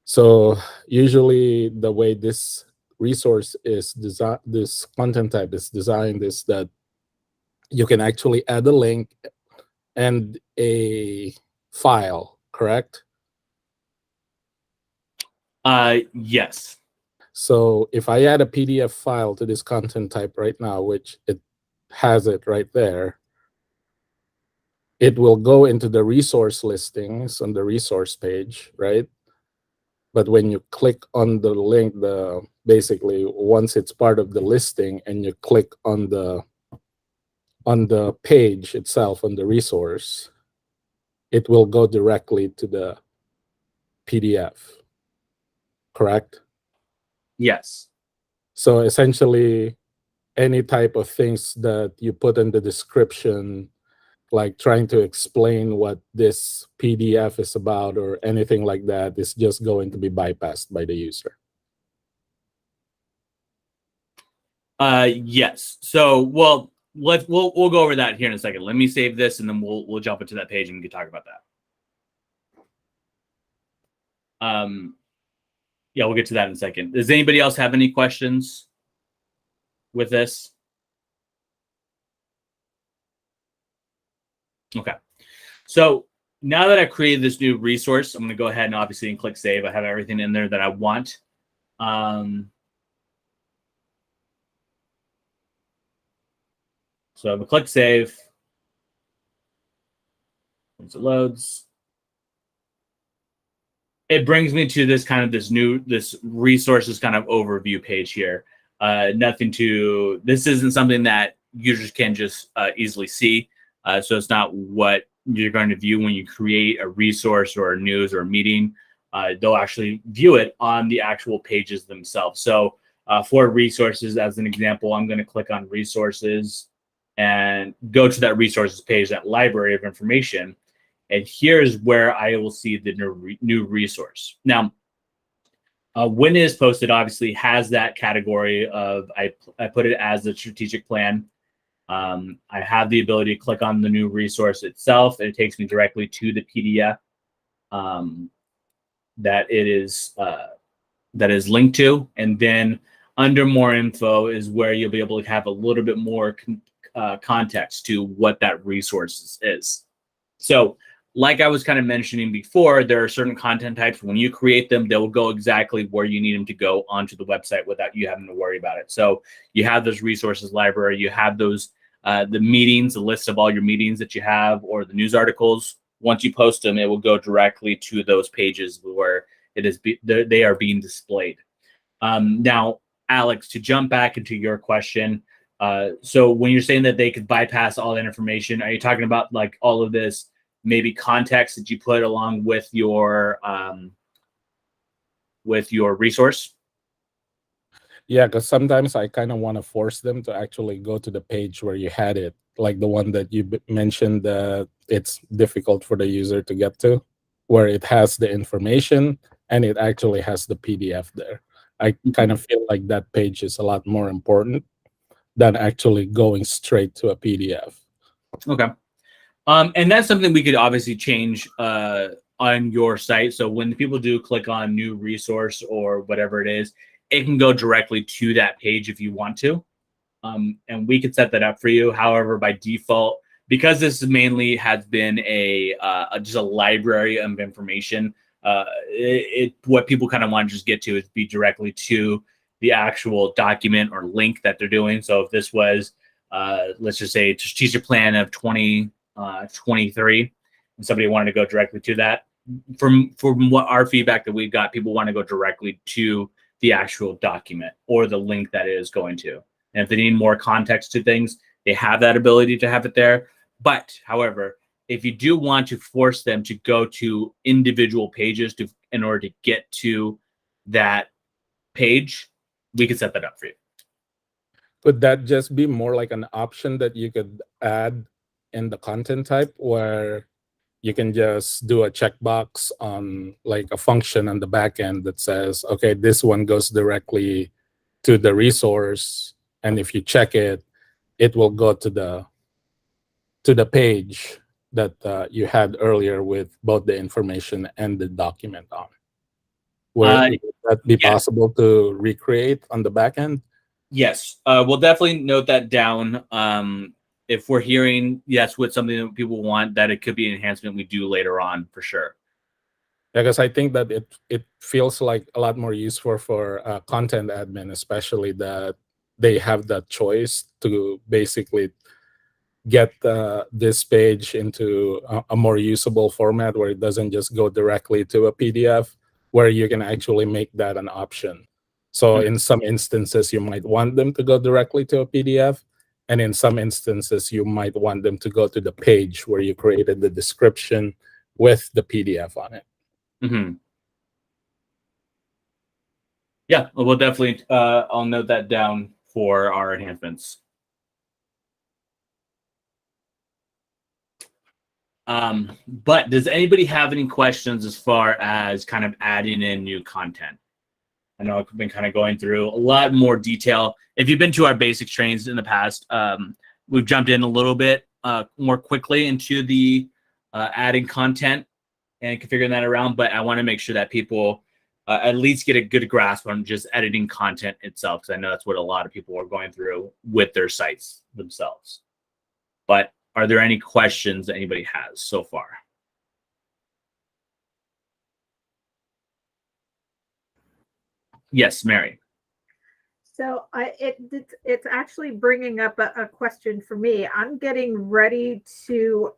So usually the way this resource is designed, this content type is designed, is that you can actually add a link and a file, correct? Yes. So if I add a PDF file to this content type right now, which it has it right there, it will go into the resource listings on the resource page, right? But when you click on the link, basically once it's part of the listing and you click on the page itself, on the resource, it will go directly to the PDF, correct? Yes. So essentially, any type of things that you put in the description, like trying to explain what this PDF is about or anything like that, is just going to be bypassed by the user. Yes. So, well, we'll go over that here in a second. Let me save this, and then we'll jump into that page and we can talk about that. Yeah, we'll get to that in a second. Does anybody else have any questions with this? Okay. So now that I've created this new resource, I'm going to go ahead and obviously click save. I have everything in there that I want. So I'm going to click save. Once it loads, it brings me to this kind of this resources kind of overview page here. This isn't something that users can just easily see. So it's not what you're going to view when you create a resource or a news or a meeting. They'll actually view it on the actual pages themselves. So for resources, as an example, I'm going to click on resources and go to that resources page, that library of information. And here's where I will see the new resource. Now, when it is posted, obviously has that category of, I put it as a strategic plan. I have the ability to click on the new resource itself, and it takes me directly to the PDF that is linked to. And then under more info is where you'll be able to have a little bit more context to what that resource is. So like I was kind of mentioning before, there are certain content types. When you create them, they will go exactly where you need them to go onto the website without you having to worry about it. So you have those resources library, you have those the meetings, the list of all your meetings that you have, or the news articles. Once you post them, it will go directly to those pages where they are being displayed. Now, Alex, to jump back into your question, so when you're saying that they could bypass all that information, are you talking about like all of this maybe context that you put along with your resource? Yeah, because sometimes I kind of want to force them to actually go to the page where you had it, like the one that you mentioned that it's difficult for the user to get to, where it has the information and it actually has the PDF there. I kind of feel like that page is a lot more important than actually going straight to a PDF. Okay. And that's something we could obviously change on your site. So when people do click on new resource or whatever it is, it can go directly to that page if you want to. And we could set that up for you. However, by default, because this mainly has been just a library of information, what people kind of want to just get to is be directly to the actual document or link that they're doing. So if this was, let's just say, strategic plan of 2023, and somebody wanted to go directly to that, from what our feedback that we've got, people want to go directly to the actual document or the link that it is going to. And if they need more context to things, they have that ability to have it there. But however, if you do want to force them to go to individual pages in order to get to that page, we can set that up for you. Could that just be more like an option that you could add in the content type, where you can just do a checkbox on like a function on the back end that says, okay, this one goes directly to the resource, and if you check it, it will go to the page that you had earlier with both the information and the document on. Would that be possible to recreate on the back end? Yes, we'll definitely note that down. If we're hearing yes with something that people want, that it could be an enhancement we do later on for sure. Because I think that it feels like a lot more useful for content admin, especially that they have that choice to basically get this page into a more usable format where it doesn't just go directly to a PDF, where you can actually make that an option. So in some instances, you might want them to go directly to a PDF. And in some instances, you might want them to go to the page where you created the description with the PDF on it. Mm-hmm. Yeah, we'll definitely, I'll note that down for our enhancements. But does anybody have any questions as far as kind of adding in new content? I know I've been kind of going through a lot more detail. If you've been to our basics trainings in the past, we've jumped in a little bit more quickly into the adding content and configuring that around. But I want to make sure that people at least get a good grasp on just editing content itself, because I know that's what a lot of people are going through with their sites themselves. But are there any questions that anybody has so far? Yes, Mary. So it's actually bringing up a question for me. I'm getting ready to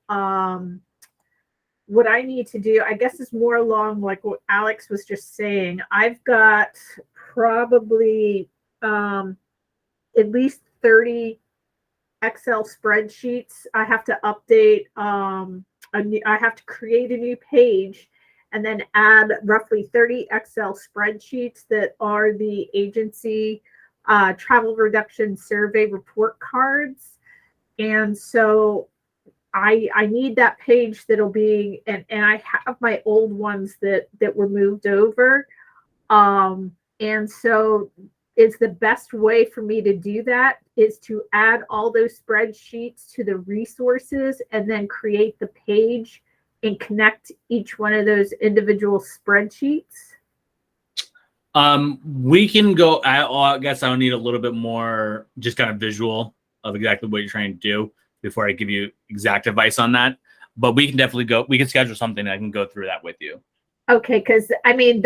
what I need to do, I guess, is more along like what Alex was just saying. I've got probably at least 30 Excel spreadsheets. I have to update. I have to create a new page and then add roughly 30 Excel spreadsheets that are the agency travel reduction survey report cards. And so I need that page that'll be, and I have my old ones that were moved over. And so is the best way for me to do that is to add all those spreadsheets to the resources and then create the page and connect each one of those individual spreadsheets. We can go, I guess I'll need a little bit more just kind of visual of exactly what you're trying to do before I give you exact advice on that. But we can definitely go, we can schedule something and I can go through that with you. Okay, because I mean,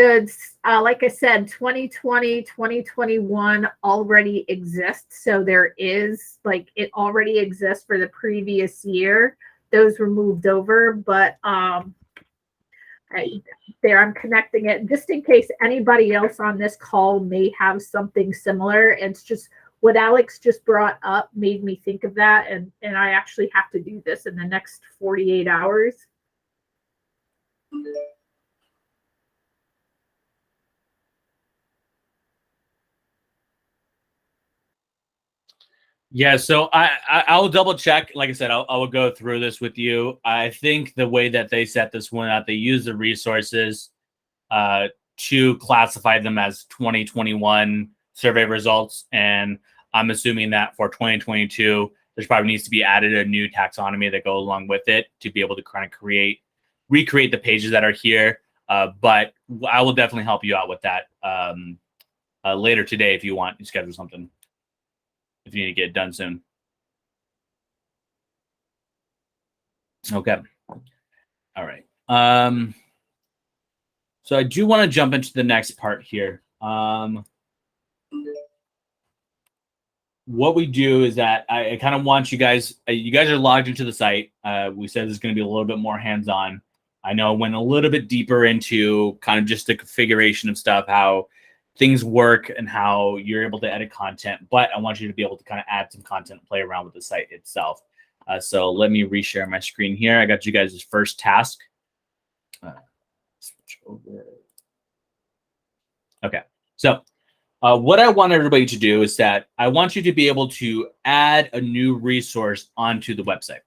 like I said, 2020, 2021 already exists. So there is, like, it already exists for the previous year. Those were moved over, but I'm connecting it just in case anybody else on this call may have something similar. And it's just what Alex just brought up made me think of that. And I actually have to do this in the next 48 hours. Yeah, so I'll double check. Like I said, I will go through this with you. I think the way that they set this one out, they use the resources to classify them as 2021 survey results. And I'm assuming that for 2022, there's probably needs to be added a new taxonomy that go along with it to be able to kind of recreate the pages that are here. But I will definitely help you out with that later today if you want to schedule something. If you need to get it done soon. Okay. All right. So I do want to jump into the next part here. What we do is that I kind of want you guys are logged into the site. We said this is going to be a little bit more hands-on. I know I went a little bit deeper into kind of just the configuration of stuff, how things work and how you're able to edit content, but I want you to be able to kind of add some content, play around with the site itself. So let me reshare my screen here. I got you guys' first task. Switch over. Okay, so what I want everybody to do is that I want you to be able to add a new resource onto the website.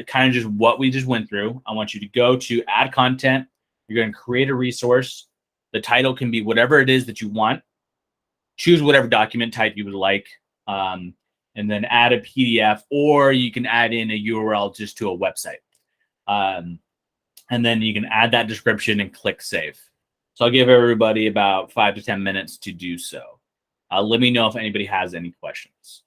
Kind of just what we just went through. I want you to go to add content. You're going to create a resource. The title can be whatever it is that you want. Choose whatever document type you would like, and then add a PDF, or you can add in a URL just to a website. And then you can add that description and click save. So I'll give everybody about 5 to 10 minutes to do so. Let me know if anybody has any questions.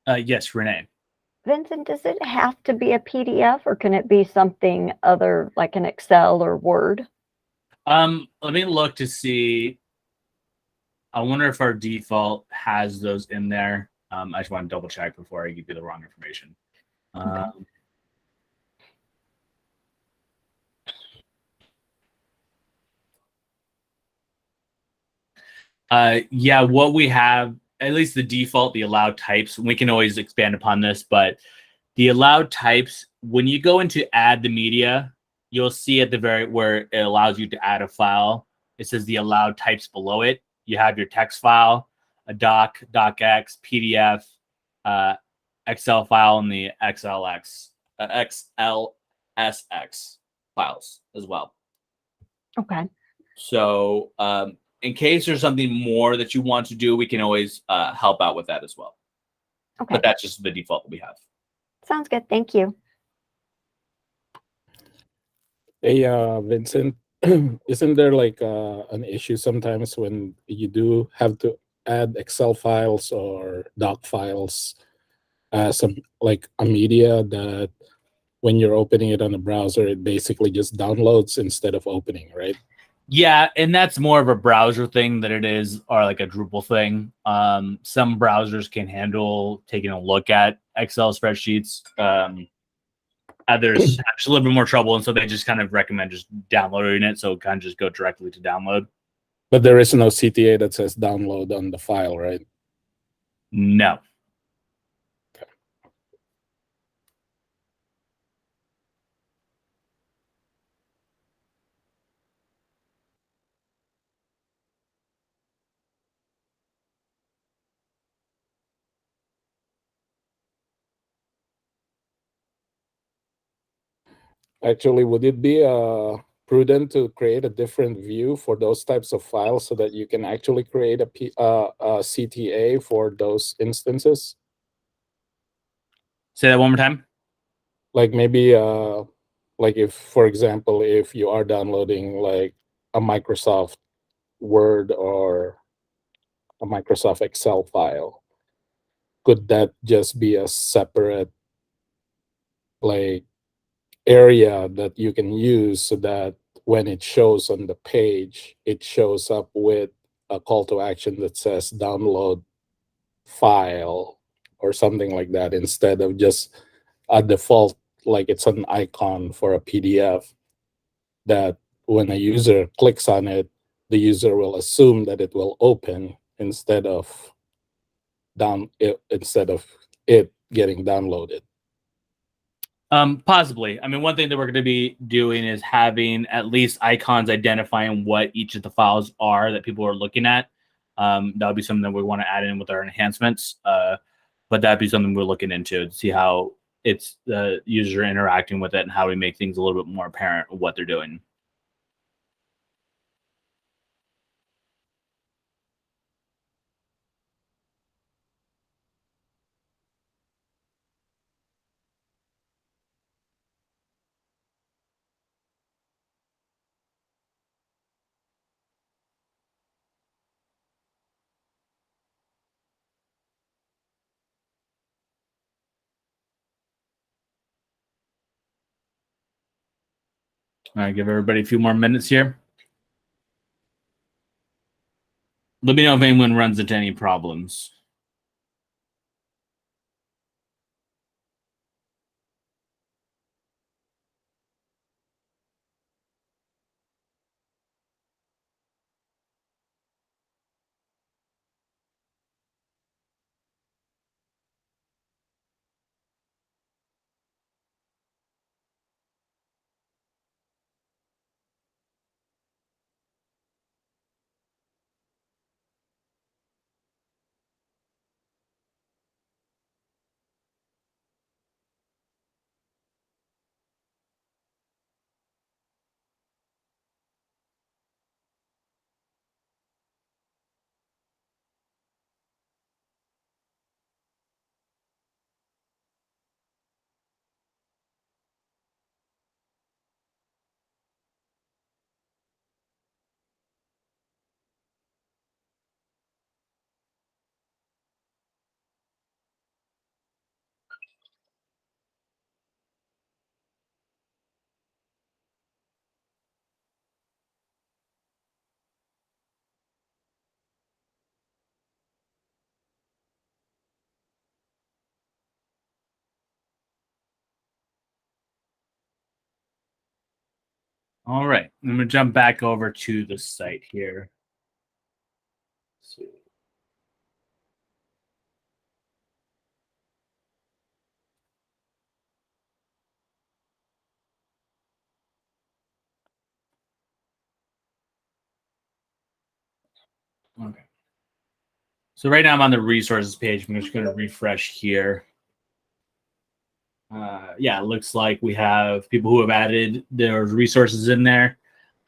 Yes, Renee. Vincent, does it have to be a PDF or can it be something other like an Excel or Word? Let me look to see. I wonder if our default has those in there. I just want to double check before I give you the wrong information. Yeah, what we have, at least the default, the allowed types, we can always expand upon this, but the allowed types, when you go into add the media, you'll see at the very where it allows you to add a file. It says the allowed types below it. You have your text file, a doc, docx, PDF, Excel file, and the XLSX files as well. Okay. So in case there's something more that you want to do, we can always help out with that as well. Okay. But that's just the default we have. Sounds good. Thank you. Hey, Vincent, isn't there like an issue sometimes when you do have to add Excel files or doc files as some like a media that when you're opening it on a browser, it basically just downloads instead of opening, right? Yeah, and that's more of a browser thing than it is, or like a Drupal thing. Some browsers can handle taking a look at Excel spreadsheets. Others have just a little bit more trouble, and so they just kind of recommend just downloading it, so it kind of just go directly to download. But there is no CTA that says download on the file, right? No. Actually, would it be prudent to create a different view for those types of files so that you can actually create a CTA for those instances? Say that one more time. Like maybe, like if, for example, if you are downloading like a Microsoft Word or a Microsoft Excel file, could that just be a separate like area that you can use so that when it shows on the page, it shows up with a call to action that says download file or something like that instead of just a default, like it's an icon for a PDF that when a user clicks on it, the user will assume that it will open instead of it getting downloaded. Possibly. I mean, one thing that we're going to be doing is having at least icons identifying what each of the files are that people are looking at. That'll be something that we want to add in with our enhancements. But that'd be something we're looking into to see how it's the user interacting with it and how we make things a little bit more apparent of what they're doing. All right, give everybody a few more minutes here. Let me know if anyone runs into any problems. All right, I'm gonna jump back over to the site here. Let's see. Okay. So right now I'm on the resources page. I'm just going to refresh here. Yeah, it looks like we have people who have added their resources in there.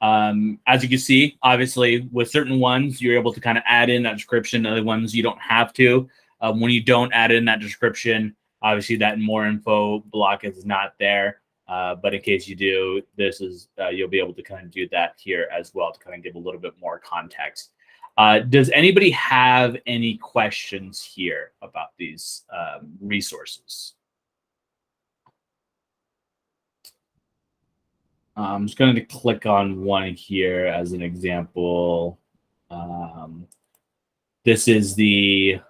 As you can see, obviously, with certain ones, you're able to kind of add in that description. Other ones, you don't have to. When you don't add in that description, obviously that more info block is not there. But in case you do, this is you'll be able to kind of do that here as well to kind of give a little bit more context. Does anybody have any questions here about these resources? I'm just going to click on one here as an example. This is the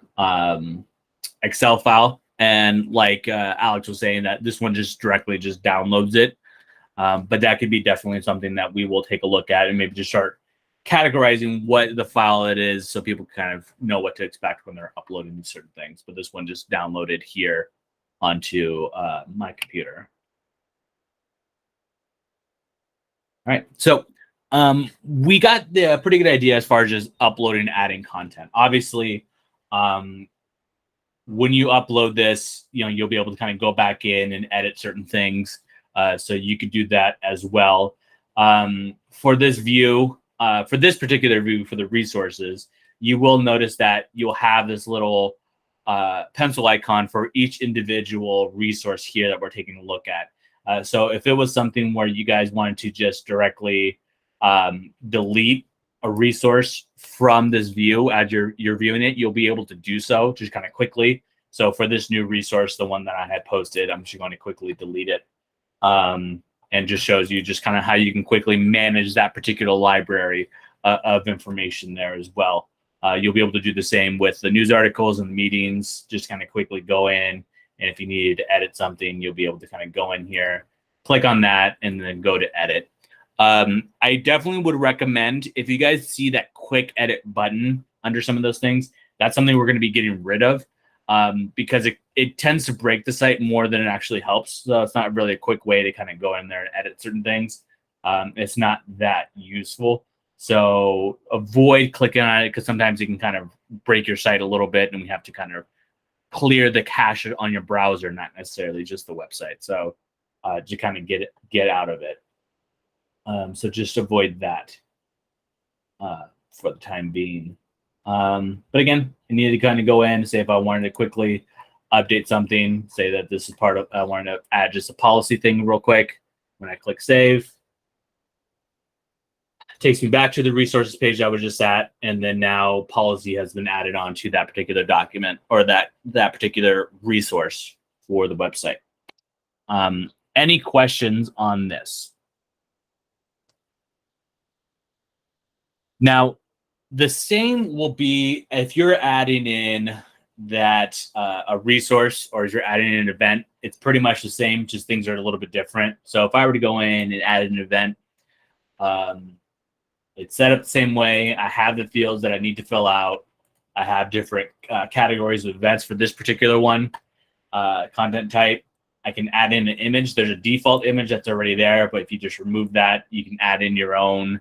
Excel file. And like Alex was saying, that this one just directly just downloads it. But that could be definitely something that we will take a look at and maybe just start categorizing what the file it is so people kind of know what to expect when they're uploading certain things. But this one just downloaded here onto my computer. All right, so we got the pretty good idea as far as just uploading and adding content. Obviously, when you upload this, you'll be able to kind of go back in and edit certain things. So you could do that as well. For this view, for this particular view for the resources, you will notice that you'll have this little pencil icon for each individual resource here that we're taking a look at. So if it was something where you guys wanted to just directly delete a resource from this view as you're viewing it, you'll be able to do so just kind of quickly. So for this new resource, the one that I had posted, I'm just going to quickly delete it. And just shows you just kind of how you can quickly manage that particular library of information there as well. You'll be able to do the same with the news articles and the meetings, just kind of quickly go in. And if you needed to edit something, you'll be able to kind of go in here, click on that, and then go to edit. I definitely would recommend, if you guys see that quick edit button under some of those things, that's something we're going to be getting rid of because it tends to break the site more than it actually helps. So it's not really a quick way to kind of go in there and edit certain things. It's not that useful. So avoid clicking on it because sometimes it can kind of break your site a little bit and we have to kind of clear the cache on your browser, not necessarily just the website. So to kind of get out of it. So just avoid that for the time being. But again, I need to kind of go in and say if I wanted to quickly update something, say that this is part of, I wanted to add just a policy thing real quick. When I click save, it takes me back to the resources page I was just at. And then now policy has been added on to that particular document or that particular resource for the website. Any questions on this? Now, the same will be if you're adding in that a resource or if you're adding in an event, it's pretty much the same, just things are a little bit different. So if I were to go in and add an event, it's set up the same way. I have the fields that I need to fill out. I have different categories of events for this particular one, content type. I can add in an image. There's a default image that's already there, but if you just remove that, you can add in your own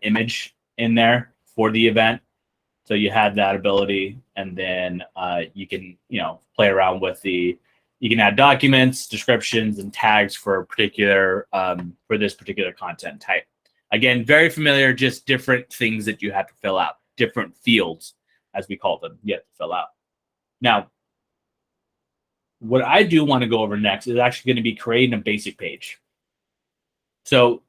image in there for the event. So you have that ability, and then you can play around with you can add documents, descriptions, and tags for for this particular content type. Again, very familiar, just different things that you have to fill out, different fields, as we call them, you have to fill out. Now, what I do want to go over next is actually going to be creating a basic page. So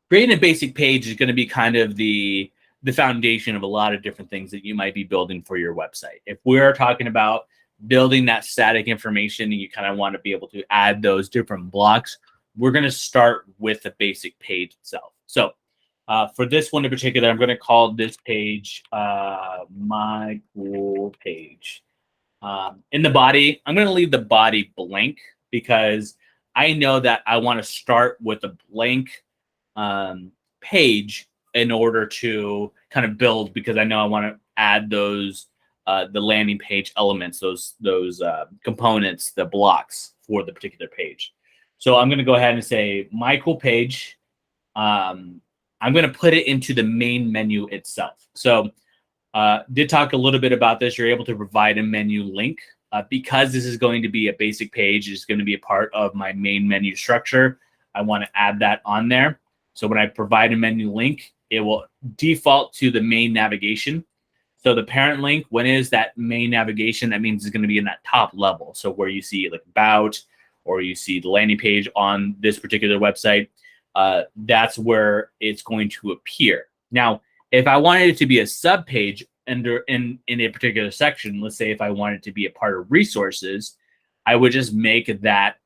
creating a basic page is going to be kind of the foundation of a lot of different things that you might be building for your website. If we're talking about building that static information and you kind of want to be able to add those different blocks, we're going to start with the basic page itself. So for this one in particular, I'm going to call this page my cool page. In the body, I'm going to leave the body blank because I know that I want to start with a blank page in order to kind of build, because I know I want to add those the landing page elements, those components, the blocks for the particular page. So I'm going to go ahead and say my cool page. I'm going to put it into the main menu itself. So did talk a little bit about this. You're able to provide a menu link. Because this is going to be a basic page, it's going to be a part of my main menu structure. I want to add that on there. So when I provide a menu link, it will default to the main navigation. So the parent link, when is that main navigation? That means it's going to be in that top level. So where you see like about, or you see the landing page on this particular website, that's where it's going to appear. Now, if I wanted it to be a sub page in a particular section, let's say if I wanted to be a part of resources, I would just make that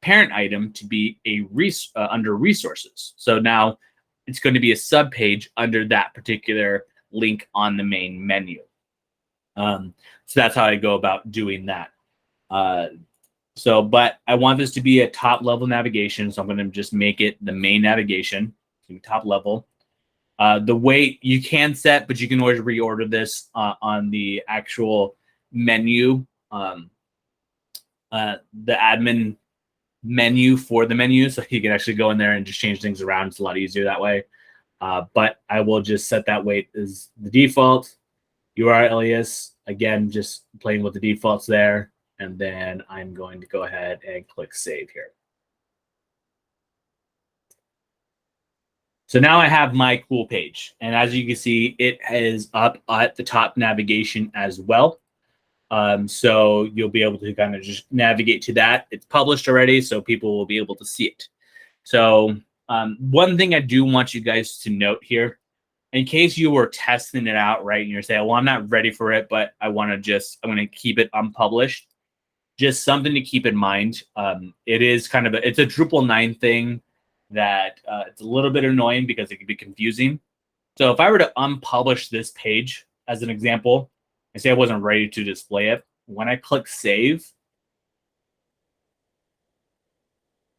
parent item to be a under resources. So now it's going to be a sub page under that particular link on the main menu. So that's how I go about doing that. But I want this to be a top level navigation, so I'm going to just make it the main navigation, top level. The weight you can set, but you can always reorder this on the actual menu, the admin menu for the menu. So you can actually go in there and just change things around. It's a lot easier that way. But I will just set that weight as the default. URL alias, again, just playing with the defaults there. And then I'm going to go ahead and click save here. So now I have my cool page. And as you can see, it is up at the top navigation as well. So you'll be able to kind of just navigate to that. It's published already, so people will be able to see it. So one thing I do want you guys to note here, in case you were testing it out, right, and you're saying, well, I'm not ready for it, but I'm going to keep it unpublished. Just something to keep in mind. It is kind of it's a Drupal 9 thing that it's a little bit annoying because it can be confusing. So if I were to unpublish this page as an example, and say I wasn't ready to display it, when I click save,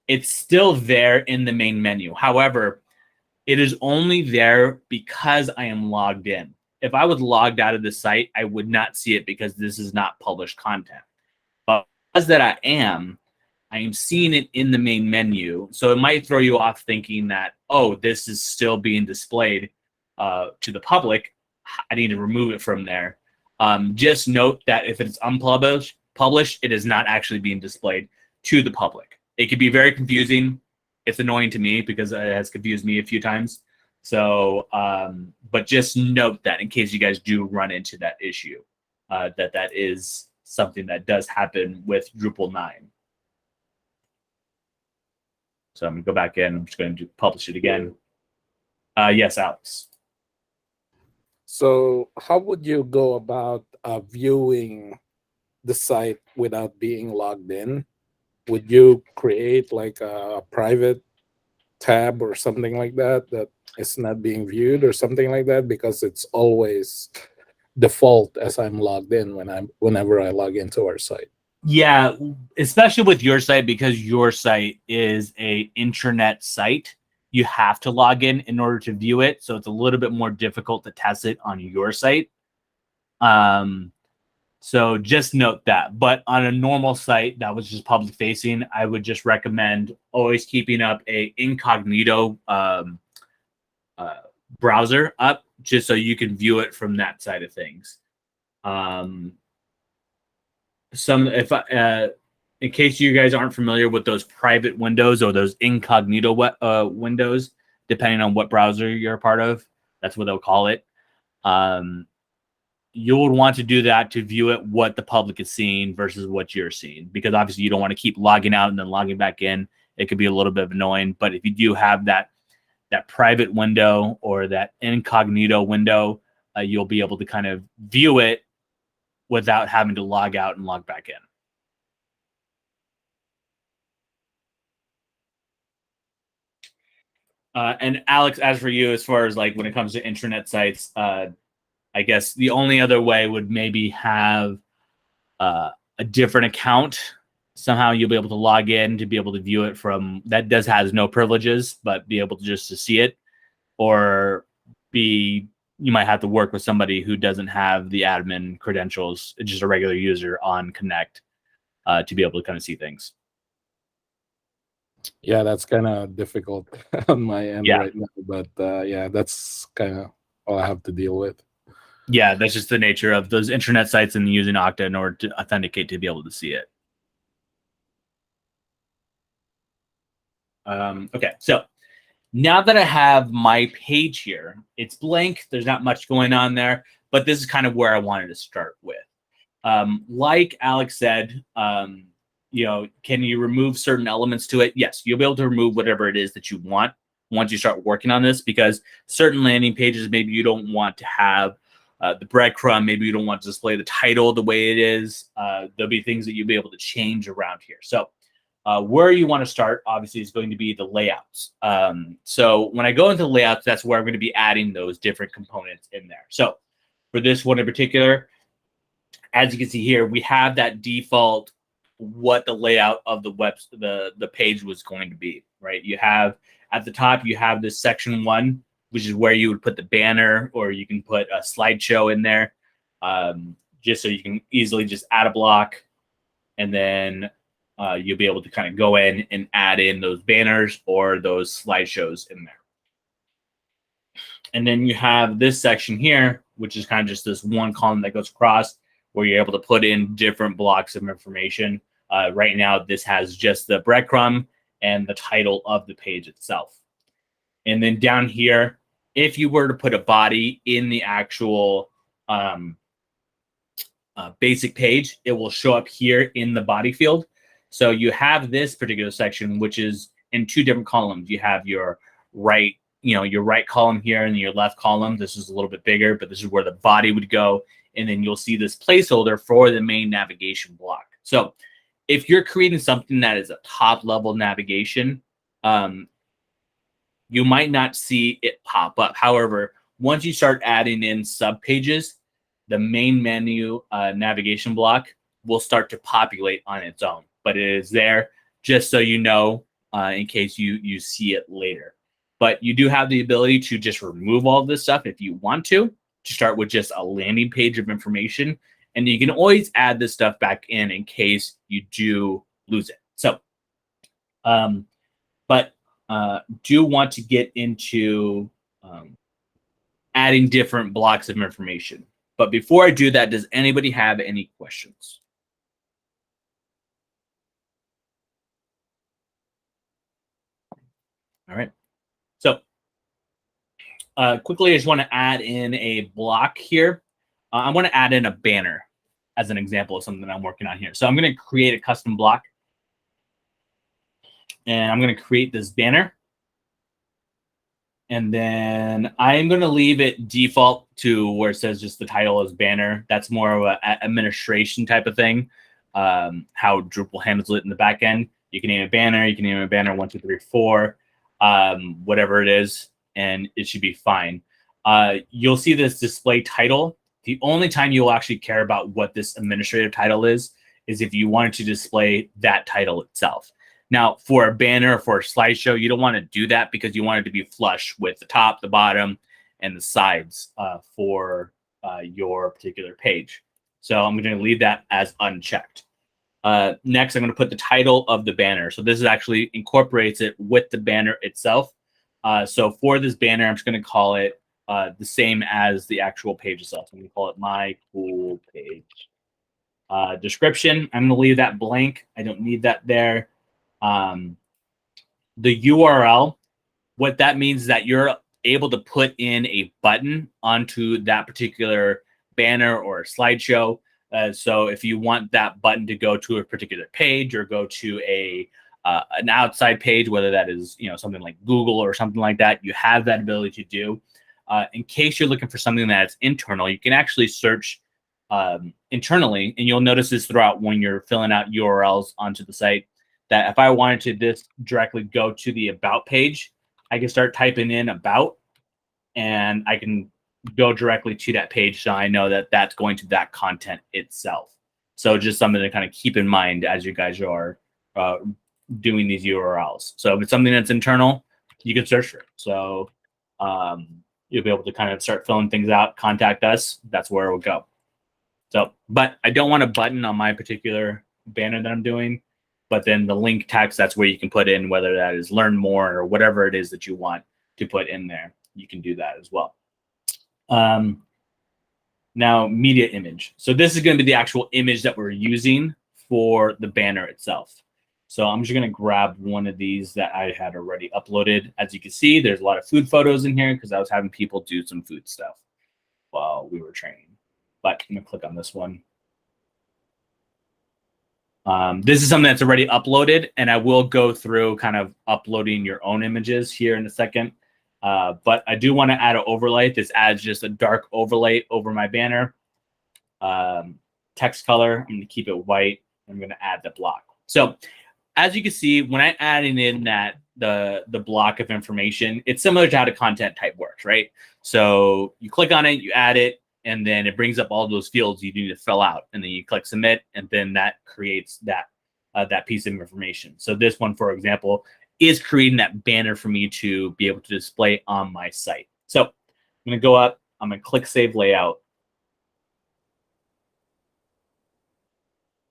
it's still there in the main menu. However, it is only there because I am logged in. If I was logged out of the site, I would not see it because this is not published content. But because that I am seeing it in the main menu. So it might throw you off thinking that, oh, this is still being displayed to the public. I need to remove it from there. Just note that if it's unpublished, it is not actually being displayed to the public. It could be very confusing. It's annoying to me because it has confused me a few times. So, but just note that in case you guys do run into that issue, that is something that does happen with Drupal 9. So I'm going to go back in. I'm just going to publish it again. Yes, Alex. So how would you go about viewing the site without being logged in? Would you create like a private tab or something like that that is not being viewed or something like that? Because it's always default as I'm logged in whenever I log into our site. Yeah, especially with your site, because your site is a intranet site. You have to log in order to view it. So it's a little bit more difficult to test it on your site. So just note that. But on a normal site that was just public facing, I would just recommend always keeping up a incognito browser up, just so you can view it from that side of things. In case you guys aren't familiar with those private windows or those incognito windows, depending on what browser you're a part of, that's what they'll call it. You would want to do that to view it what the public is seeing versus what you're seeing, because obviously you don't want to keep logging out and then logging back in. It could be a little bit annoying, but if you do have that private window or that incognito window, you'll be able to kind of view it without having to log out and log back in. And Alex, as for you, as far as like when it comes to intranet sites, I guess the only other way would maybe have a different account somehow you'll be able to log in to be able to view it from that has no privileges, but be able to just to see it, or you might have to work with somebody who doesn't have the admin credentials, just a regular user on Connect, to be able to kind of see things. Yeah, that's kind of difficult on my end Yeah. right now, but yeah, that's kind of all I have to deal with. Yeah, that's just the nature of those internet sites and using Okta in order to authenticate to be able to see it. Okay, so now that I have my page here, it's blank. There's not much going on there, but this is kind of where I wanted to start with. Like Alex said, you know, can you remove certain elements to it? Yes, you'll be able to remove whatever it is that you want once you start working on this, because certain landing pages, maybe you don't want to have the breadcrumb, maybe you don't want to display the title the way it is. There'll be things that you'll be able to change around here. So where you want to start, obviously, is going to be the layouts. So when I go into layouts, that's where I'm going to be adding those different components in there. So for this one in particular, as you can see here, we have that default what the layout of the page was going to be, right? You have at the top, you have this section 1, which is where you would put the banner, or you can put a slideshow in there, just so you can easily just add a block, and then you'll be able to kind of go in and add in those banners or those slideshows in there. And then you have this section here, which is kind of just this one column that goes across, where you're able to put in different blocks of information. Right now, this has just the breadcrumb and the title of the page itself. And then down here, if you were to put a body in the actual basic page, it will show up here in the body field. So you have this particular section, which is in 2 different columns. You have your right, your right column here and your left column. This is a little bit bigger, but this is where the body would go. And then you'll see this placeholder for the main navigation block. So if you're creating something that is a top level navigation, you might not see it pop up. However, once you start adding in sub pages, the main menu navigation block will start to populate on its own. But it is there just so you know, in case you see it later. But you do have the ability to just remove all this stuff if you want to start with just a landing page of information. And you can always add this stuff back in case you do lose it. So, but do want to get into adding different blocks of information. But before I do that, does anybody have any questions? All right. So quickly, I just want to add in a block here. I want to add in a banner as an example of something that I'm working on here. So I'm going to create a custom block. And I'm going to create this banner. And then I'm going to leave it default to where it says just the title is banner. That's more of an administration type of thing, how Drupal handles it in the back end. You can name a banner. You can name a banner 1, 2, 3, 4, whatever it is, and it should be fine. You'll see this display title. The only time you'll actually care about what this administrative title is if you wanted to display that title itself. Now, for a banner, for a slideshow, you don't want to do that because you want it to be flush with the top, the bottom, and the sides for your particular page. So I'm going to leave that as unchecked. Next, I'm going to put the title of the banner. So this is actually incorporates it with the banner itself. So for this banner, I'm just going to call it the same as the actual page itself. I'm going to call it My Cool Page. Description, I'm going to leave that blank. I don't need that there. The URL, what that means is that you're able to put in a button onto that particular banner or slideshow. So if you want that button to go to a particular page or go to an outside page, whether that is something like Google or something like that, you have that ability to do. In case you're looking for something that's internal, you can actually search internally, and you'll notice this throughout when you're filling out URLs onto the site, that if I wanted to this directly go to the about page, I can start typing in about, and I can go directly to that page, so I know that that's going to that content itself. So just something to kind of keep in mind as you guys are doing these URLs. So if it's something that's internal, you can search for it. So you'll be able to kind of start filling things out, contact us. That's where it will go. So, but I don't want a button on my particular banner that I'm doing, but then the link text, that's where you can put in whether that is learn more or whatever it is that you want to put in there. You can do that as well. Now, media image. So this is going to be the actual image that we're using for the banner itself. So I'm just going to grab one of these that I had already uploaded. As you can see, there's a lot of food photos in here because I was having people do some food stuff while we were training. But I'm going to click on this one. This is something that's already uploaded, and I will go through kind of uploading your own images here in a second. But I do want to add an overlay. This adds just a dark overlay over my banner. Text color, I'm going to keep it white. I'm going to add the block. So as you can see, when I'm adding in that the block of information, it's similar to how the content type works, right? So you click on it, you add it, and then it brings up all those fields you need to fill out, and then you click submit, and then that creates that that piece of information. So this one, for example, is creating that banner for me to be able to display on my site. So I'm going to go up, I'm going to click Save Layout,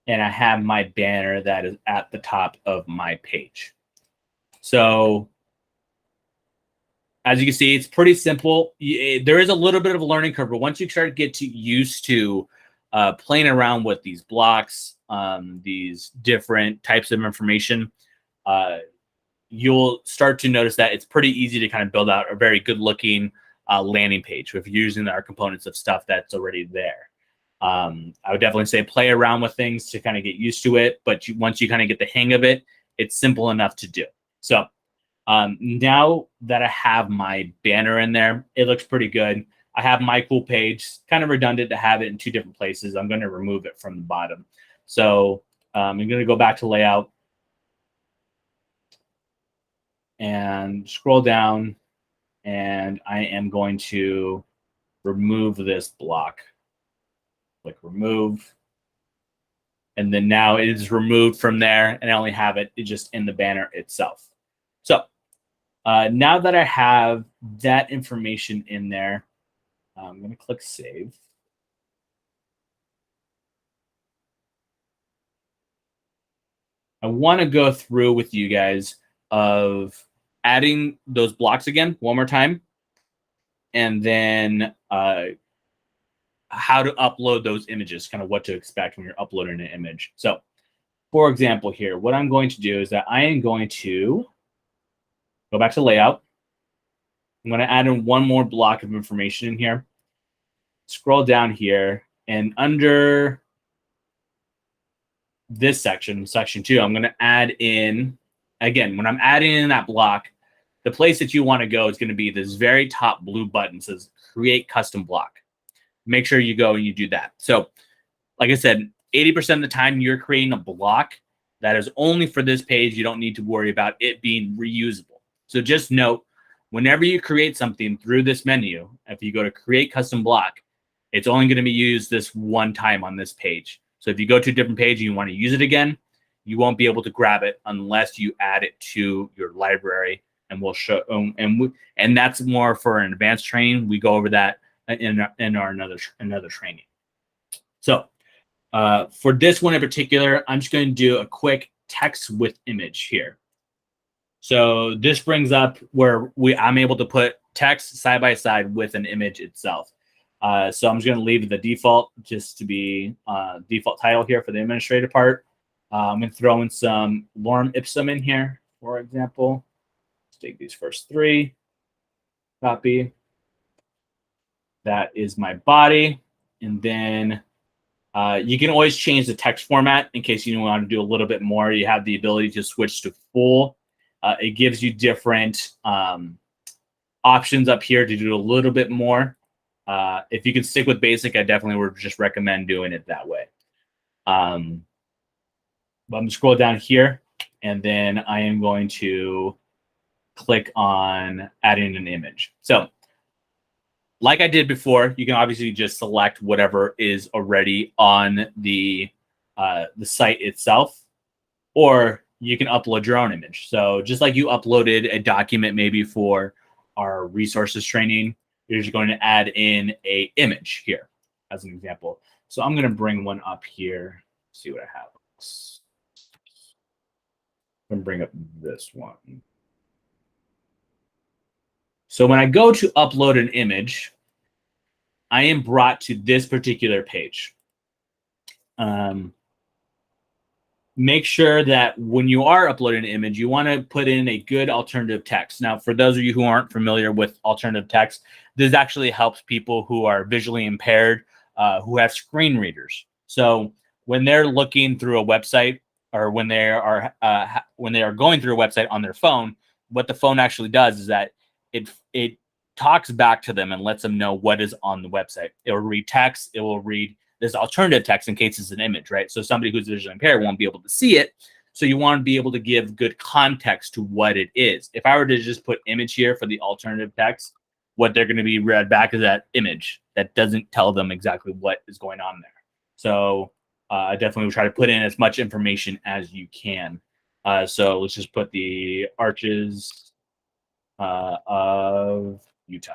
and I have my banner that is at the top of my page. So as you can see, it's pretty simple. There is a little bit of a learning curve, but once you start to get used to playing around with these blocks, these different types of information, you'll start to notice that it's pretty easy to kind of build out a very good looking landing page if you're using our components of stuff that's already there. I would definitely say play around with things to kind of get used to it, but once you kind of get the hang of it, it's simple enough to do. So now that I have my banner in there, it looks pretty good. I have my cool page, kind of redundant to have it in two different places. I'm going to remove it from the bottom. So I'm going to go back to layout and scroll down, and I am going to remove this block. Click remove. And then now it is removed from there, and I only have it just in the banner itself. So now that I have that information in there, I'm going to click save. I want to go through with you guys of adding those blocks again one more time, and then how to upload those images, kind of what to expect when you're uploading an image. So for example here, what I'm going to do is that I am going to go back to layout. I'm going to add in one more block of information in here. Scroll down here, and under this section, section 2, I'm going to add in, again, when I'm adding in that block, the place that you want to go is going to be this very top blue button that says create custom block. Make sure you go and you do that. So like I said, 80% of the time you're creating a block that is only for this page. You don't need to worry about it being reusable. So just note, whenever you create something through this menu, if you go to create custom block, it's only going to be used this one time on this page. So if you go to a different page and you want to use it again, you won't be able to grab it unless you add it to your library, and we'll show. And that's more for an advanced training. We go over that in our another training. So for this one in particular, I'm just going to do a quick text with image here. So this brings up where I'm able to put text side by side with an image itself. So I'm just going to leave the default just to be default title here for the administrative part. I'm going to throw in some lorem ipsum in here, for example. Let's take these first 3. Copy. That is my body. And then you can always change the text format in case you want to do a little bit more. You have the ability to switch to full. It gives you different options up here to do a little bit more. If you can stick with basic, I definitely would just recommend doing it that way. But I'm going to scroll down here, and then I am going to click on adding an image. So like I did before, you can obviously just select whatever is already on the the site itself, or you can upload your own image. So just like you uploaded a document maybe for our resources training, you're just going to add in a image here as an example. So I'm going to bring one up here, see what I have. I'm going to bring up this one. So when I go to upload an image, I am brought to this particular page. Make sure that when you are uploading an image, you want to put in a good alternative text. Now, for those of you who aren't familiar with alternative text, this actually helps people who are visually impaired, who have screen readers. So when they're looking through a website, or when they are going through a website on their phone, what the phone actually does is that it talks back to them and lets them know what is on the website. It will read text. It will read this alternative text in case it's an image, right? So somebody who's visually impaired won't be able to see it. So you want to be able to give good context to what it is. If I were to just put image here for the alternative text, what they're going to be read back is that image that doesn't tell them exactly what is going on there. So I definitely would try to put in as much information as you can. So let's just put the arches of Utah.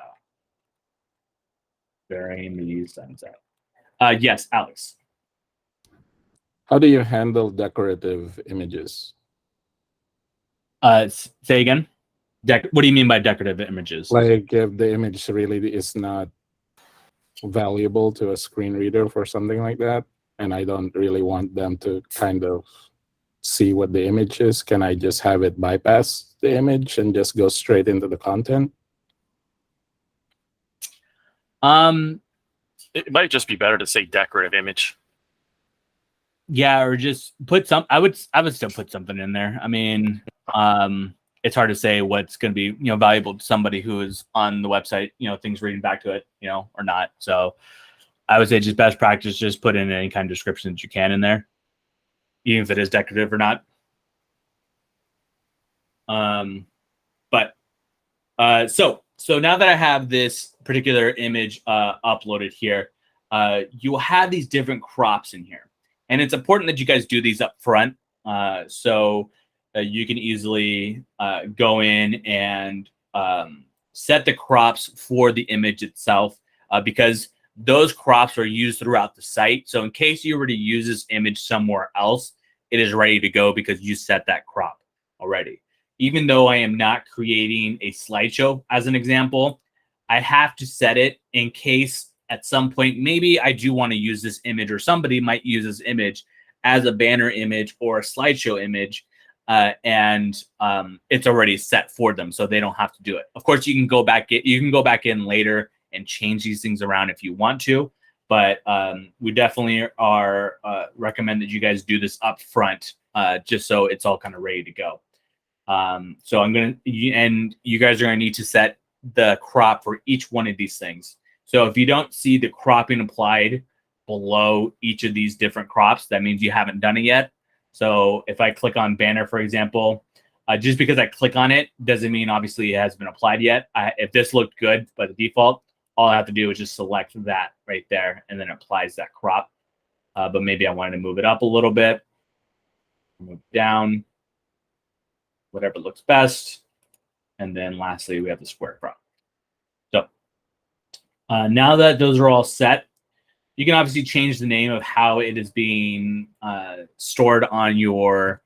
Bearing the sunset. Yes, Alex. How do you handle decorative images? Say again. What do you mean by decorative images? Like if the image really is not valuable to a screen reader for something like that, and I don't really want them to kind of see what the image is, can I just have it bypass the image and just go straight into the content? It might just be better to say decorative image. Yeah, or just put some. I would still put something in there. I mean, it's hard to say what's going to be valuable to somebody who is on the website. Things reading back to it, or not. So I would say just best practice, just put in any kind of description that you can in there, even if it is decorative or not. So now that I have this particular image uploaded here, you will have these different crops in here. And it's important that you guys do these up front. So you can easily go in and set the crops for the image itself, because those crops are used throughout the site. So in case you were to use this image somewhere else, it is ready to go because you set that crop already. Even though I am not creating a slideshow as an example, I have to set it in case at some point, maybe I do want to use this image, or somebody might use this image as a banner image or a slideshow image, and it's already set for them, so they don't have to do it. Of course, you can go back in later and change these things around if you want to, but we definitely are recommend that you guys do this up front, just so it's all kind of ready to go. So you guys are gonna need to set the crop for each one of these things. So if you don't see the cropping applied below each of these different crops, that means you haven't done it yet. So if I click on banner, for example, just because I click on it doesn't mean obviously it hasn't been applied yet. If this looked good by the default, all I have to do is just select that right there, and then it applies that crop. But maybe I wanted to move it up a little bit, move it down, whatever looks best. And then lastly, we have the square crop. So now that those are all set, you can obviously change the name of how it is being stored on your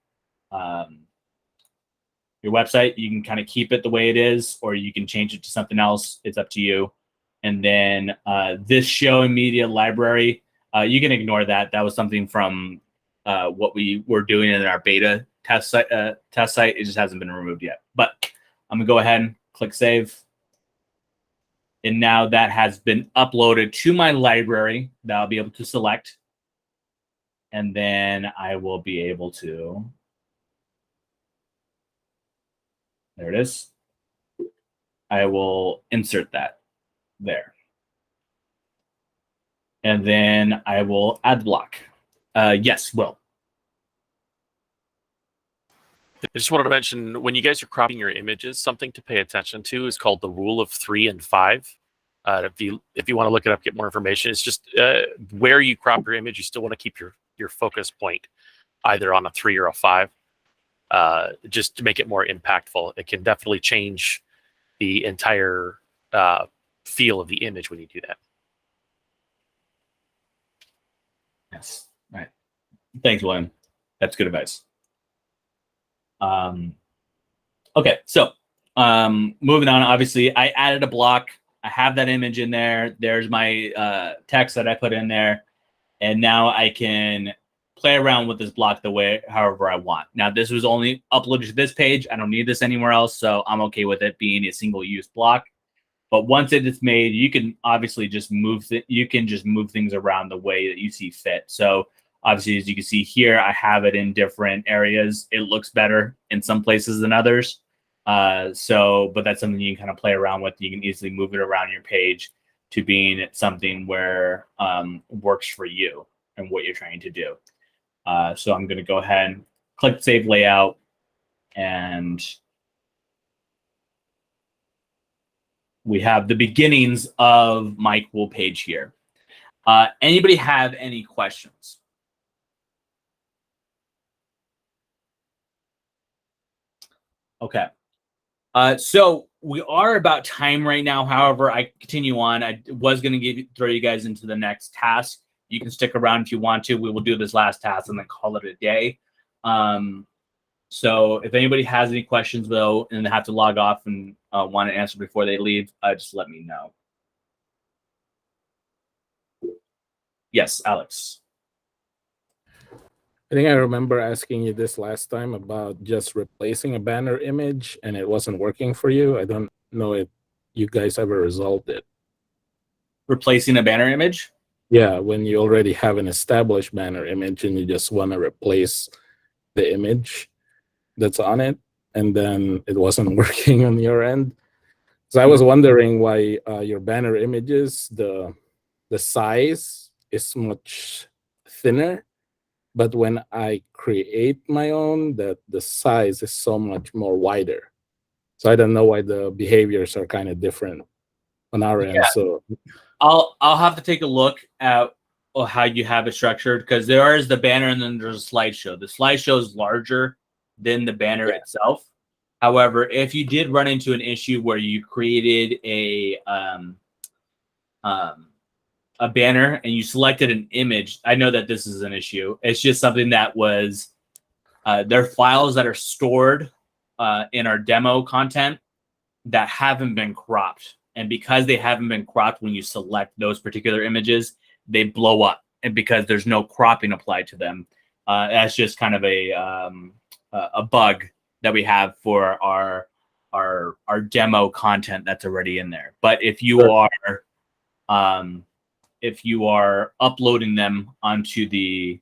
website. You can kind of keep it the way it is, or you can change it to something else. It's up to you. And then this show and media library, you can ignore that. That was something from what we were doing in our beta test site. It just hasn't been removed yet. But I'm gonna go ahead and click save. And now that has been uploaded to my library that I'll be able to select. And then I will be able to, there it is. I will insert that there. And then I will add block. Yes, Will. I just wanted to mention, when you guys are cropping your images, something to pay attention to is called the rule of 3 and 5. If you want to look it up, get more information, it's just where you crop your image, you still want to keep your your focus point either on a 3 or a 5, just to make it more impactful. It can definitely change the entire feel of the image when you do that. Yes. All right. Thanks, William. That's good advice. Okay, so moving on. Obviously, I added a block. I have that image in there. There's my text that I put in there, and now I can play around with this block the way however I want. Now, this was only uploaded to this page. I don't need this anywhere else, so I'm okay with it being a single-use block. But once it is made, you can obviously just move things around the way that you see fit. So obviously, as you can see here, I have it in different areas. It looks better in some places than others. But that's something you can kind of play around with. You can easily move it around your page to being something where works for you and what you're trying to do. So I'm going to go ahead and click Save Layout, and we have the beginnings of my cool page here. Anybody have any questions? Okay. So we are about time right now. However, I continue on. I was going to throw you guys into the next task. You can stick around if you want to. We will do this last task and then call it a day. So if anybody has any questions, though, and they have to log off and want to answer before they leave, just let me know. Yes, Alex. I think I remember asking you this last time about just replacing a banner image and it wasn't working for you. I don't know if you guys ever resolved it. Replacing a banner image? Yeah, when you already have an established banner image and you just want to replace the image that's on it, and then it wasn't working on your end. So I was wondering why your banner images, the size is much thinner, but when I create my own, that the size is so much more wider. So I don't know why the behaviors are kind of different on our end. So I'll have to take a look at how you have it structured, because there is the banner and then there's a slideshow. The slideshow is larger than the banner itself. However, if you did run into an issue where you created a banner and you selected an image, I know that this is an issue. It's just something that was there are files that are stored in our demo content that haven't been cropped. And because they haven't been cropped, when you select those particular images, they blow up. And because there's no cropping applied to them, that's just kind of a bug that we have for our demo content that's already in there. But if you are uploading them onto the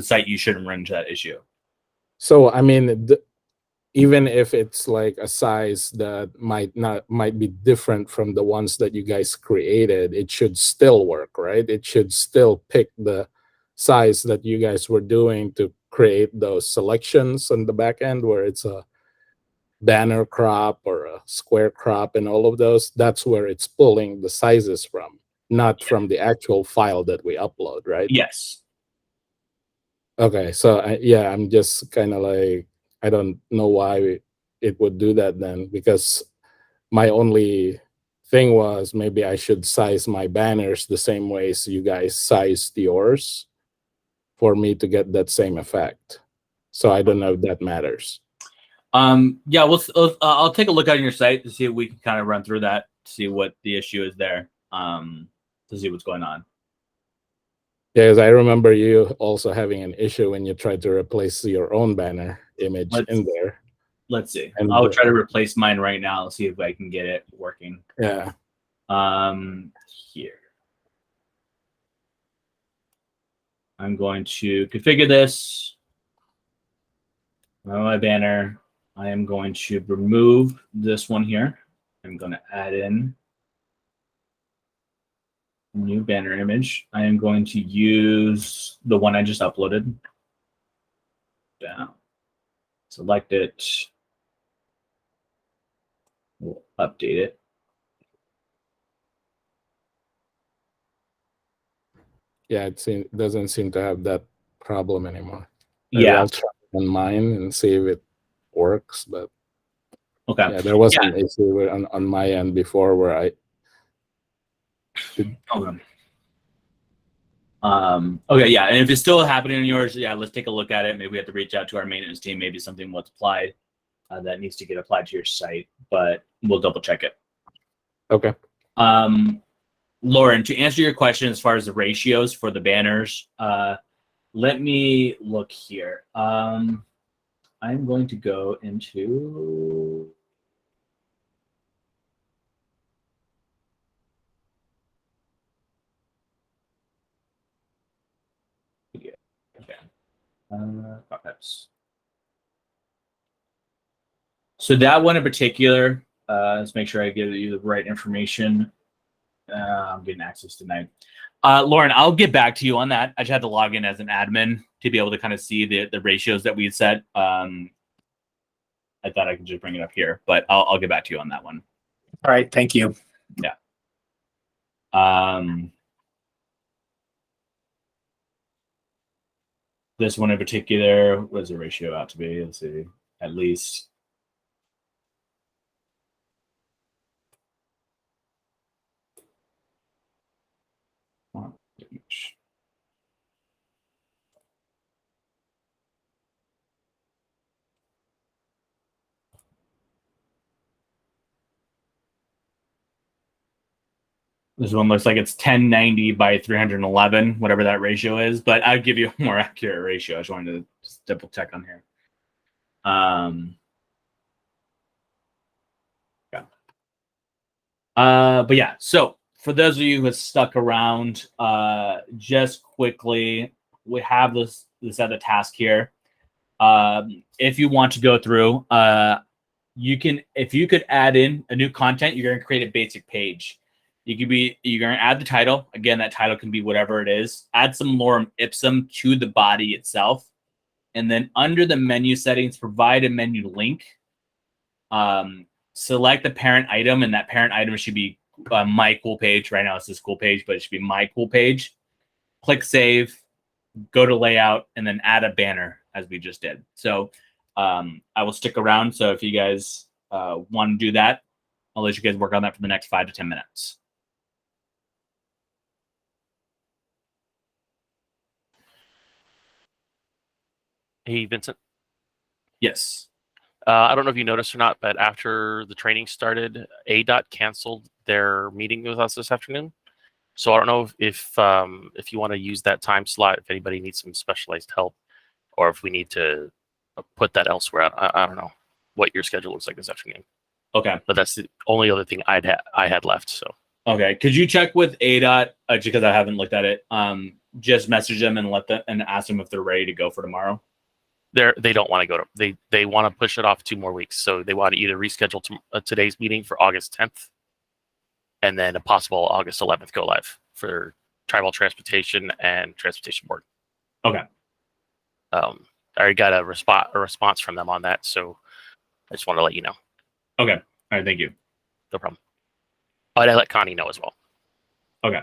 site, you shouldn't run into that issue. So I mean, even if it's like a size that might be different from the ones that you guys created, it should still work, right? It should still pick the size that you guys were doing to create those selections on the back end, where it's a banner crop or a square crop and all of those. That's where it's pulling the sizes from, not from the actual file that we upload, right? Yes. Okay, so yeah, I'm just kind of like, I don't know why it would do that then, because my only thing was maybe I should size my banners the same way as you guys sized yours for me to get that same effect. So I don't know if that matters. Yeah, I'll take a look at your site to see if we can kind of run through that, see what the issue is there, to see what's going on. Yeah, because I remember you also having an issue when you tried to replace your own banner image in there. Let's see. And I'll try to replace mine right now. Let's see if I can get it working. Yeah. Here. I'm going to configure this. My banner. I am going to remove this one here. I'm going to add in a new banner image. I am going to use the one I just uploaded. Down. Select it. We'll update it. Yeah, it doesn't seem to have that problem anymore. Maybe Yeah. I'll try it on mine and see if it works. But Okay. yeah, there was Yeah. an issue on my end before where I Okay. Okay, yeah, and if it's still happening on yours, yeah, let's take a look at it. Maybe we have to reach out to our maintenance team. Maybe something was applied that needs to get applied to your site, but we'll double check it. Okay. Lauren, to answer your question as far as the ratios for the banners, let me look here. I'm going to go into. Okay. Pop-ups. So that one in particular, let's make sure I give you the right information. I'm getting access tonight. Lauren, I'll get back to you on that. I just had to log in as an admin to be able to kind of see the ratios that we had set. I thought I could just bring it up here, but I'll get back to you on that one. All right, thank you. Yeah. This one in particular, what does the ratio out to be? Let's see, at least. This one looks like it's 1090 by 311, whatever that ratio is, but I'll give you a more accurate ratio. I just wanted to just double check on here. But yeah, so for those of you who have stuck around, just quickly, we have this other task here. If you want to go through, you can, if you could add in a new content, you're going to create a basic page. You're going to add the title. Again, that title can be whatever it is. Add some lorem ipsum to the body itself. And then under the menu settings, provide a menu link. Select the parent item, and that parent item should be my cool page. Right now it's this cool page, but it should be my cool page. Click save, go to layout, and then add a banner as we just did. So I will stick around. So if you guys want to do that, I'll let you guys work on that for the next 5 to 10 minutes. Hey, Vincent. Yes. I don't know if you noticed or not, but after the training started, ADOT canceled their meeting with us this afternoon. So I don't know if you want to use that time slot, if anybody needs some specialized help, or if we need to put that elsewhere. I don't know what your schedule looks like this afternoon. Okay. But that's the only other thing I had left. So okay, could you check with ADOT because I haven't looked at it? Just message them and and ask them if they're ready to go for tomorrow. They don't want to go to they want to push it off 2 more weeks. So they want to either reschedule today's meeting for August 10th, and then a possible August 11th go live for tribal transportation and transportation board. Okay. I already got a response from them on that, so I just want to let you know. Okay. All right. Thank you. No problem. But I let Connie know as well. Okay.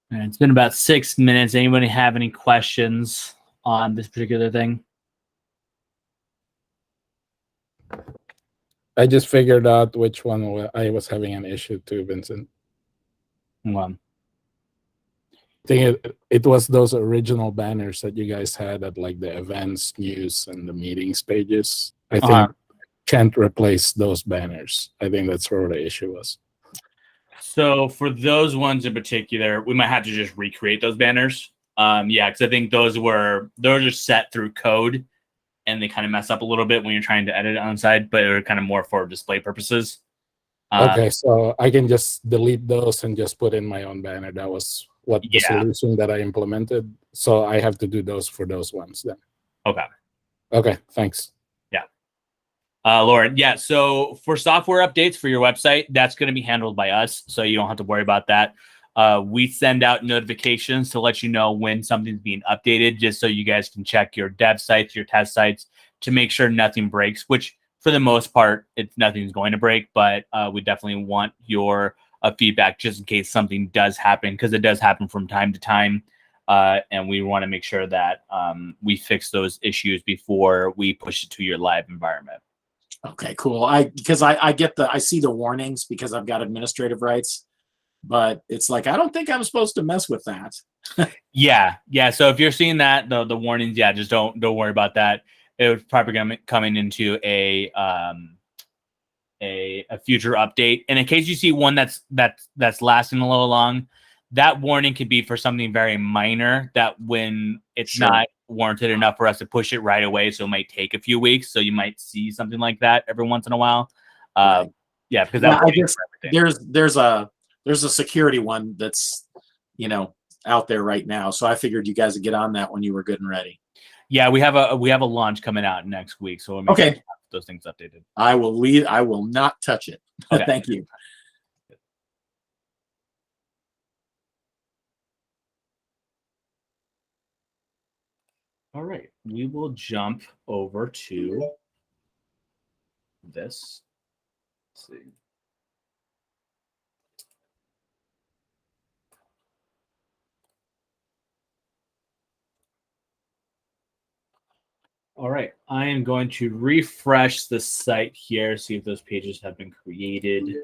And it's been about 6 minutes. Anybody have any questions on this particular thing? I just figured out which one I was having an issue to, Vincent. Well, I think it was those original banners that you guys had at like the events, news, and the meetings pages. I think can't replace those banners. I think that's where the issue was. so for those ones in particular, we might have to just recreate those banners. Yeah, because I think those are set through code, and they kind of mess up a little bit when you're trying to edit it on the side, but they're kind of more for display purposes. Okay, so I can just delete those and just put in my own banner. That was what the solution that I implemented. So I have to do those for those ones then. Okay. Okay, thanks. Yeah. Lauren, yeah, so for software updates for your website, that's going to be handled by us, so you don't have to worry about that. We send out notifications to let you know when something's being updated, just so you guys can check your dev sites, your test sites, to make sure nothing breaks, which for the most part, nothing's going to break, but we definitely want your feedback just in case something does happen, because it does happen from time to time. And we want to make sure that we fix those issues before we push it to your live environment. Okay, cool. Because I see the warnings because I've got administrative rights, but it's like, I don't think I'm supposed to mess with that. Yeah. So if you're seeing that, the warnings, yeah, just don't worry about that. It was probably going to be coming into a future update. And in case you see one that's lasting a little long, that warning could be for something very minor that when it's not warranted enough for us to push it right away. So it might take a few weeks. So you might see something like that every once in a while. Right. Yeah, because that I guess there's a security one that's out there right now. So I figured you guys would get on that when you were good and ready. Yeah, we have a launch coming out next week, so we'll make sure we have those things updated. I will not touch it. Okay. Thank you. All right, we will jump over to this. Let's see. All right, I am going to refresh the site here, see if those pages have been created.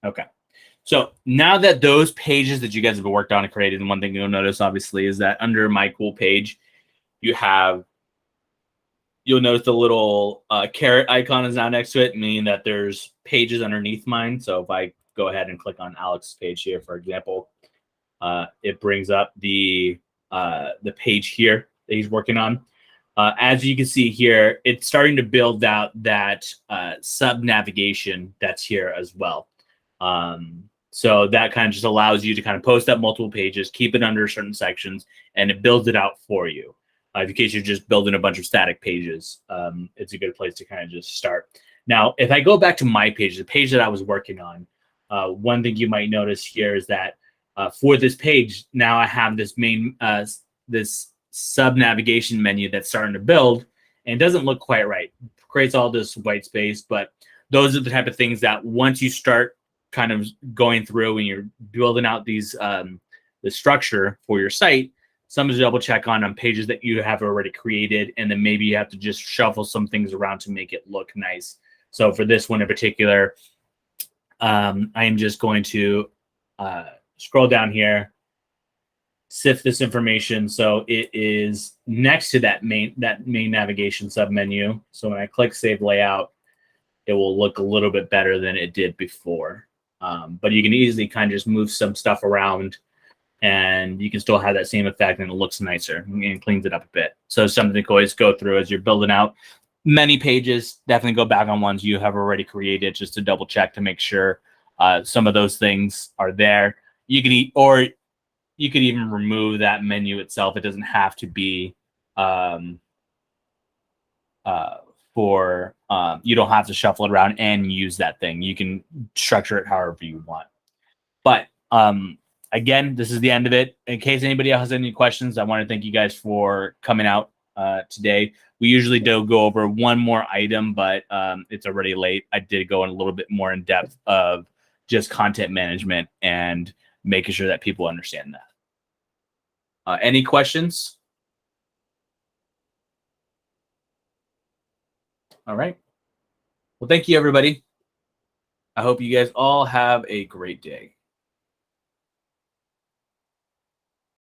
Okay, so now that those pages that you guys have worked on and created, and one thing you'll notice obviously is that under my cool page, you'll notice the little caret icon is now next to it, meaning that there's pages underneath mine. So if I go ahead and click on Alex's page here, for example, it brings up the page here that he's working on. As you can see here, it's starting to build out that sub navigation that's here as well. So that kind of just allows you to kind of post up multiple pages, keep it under certain sections, and it builds it out for you. In case you're just building a bunch of static pages, it's a good place to kind of just start. Now, if I go back to my page, the page that I was working on, one thing you might notice here is that for this page, now I have this main, this sub navigation menu that's starting to build, and it doesn't look quite right. It creates all this white space, but those are the type of things that once you start kind of going through and you're building out these, the structure for your site, something to double check on pages that you have already created, and then maybe you have to just shuffle some things around to make it look nice. So for this one in particular, I am just going to scroll down here, sift this information. So it is next to that main navigation submenu. So when I click Save Layout, it will look a little bit better than it did before. But you can easily kind of just move some stuff around, and you can still have that same effect, and it looks nicer and cleans it up a bit. So something to always go through as you're building out many pages. Definitely go back on ones you have already created just to double check to make sure some of those things are there. You can you could even remove that menu itself. It doesn't have to be you don't have to shuffle it around and use that thing. You can structure it however you want. But again, this is the end of it. In case anybody else has any questions, I want to thank you guys for coming out today. We usually do go over one more item, but it's already late. I did go in a little bit more in depth of just content management and making sure that people understand that. Any questions? All right. Well, thank you, everybody. I hope you guys all have a great day.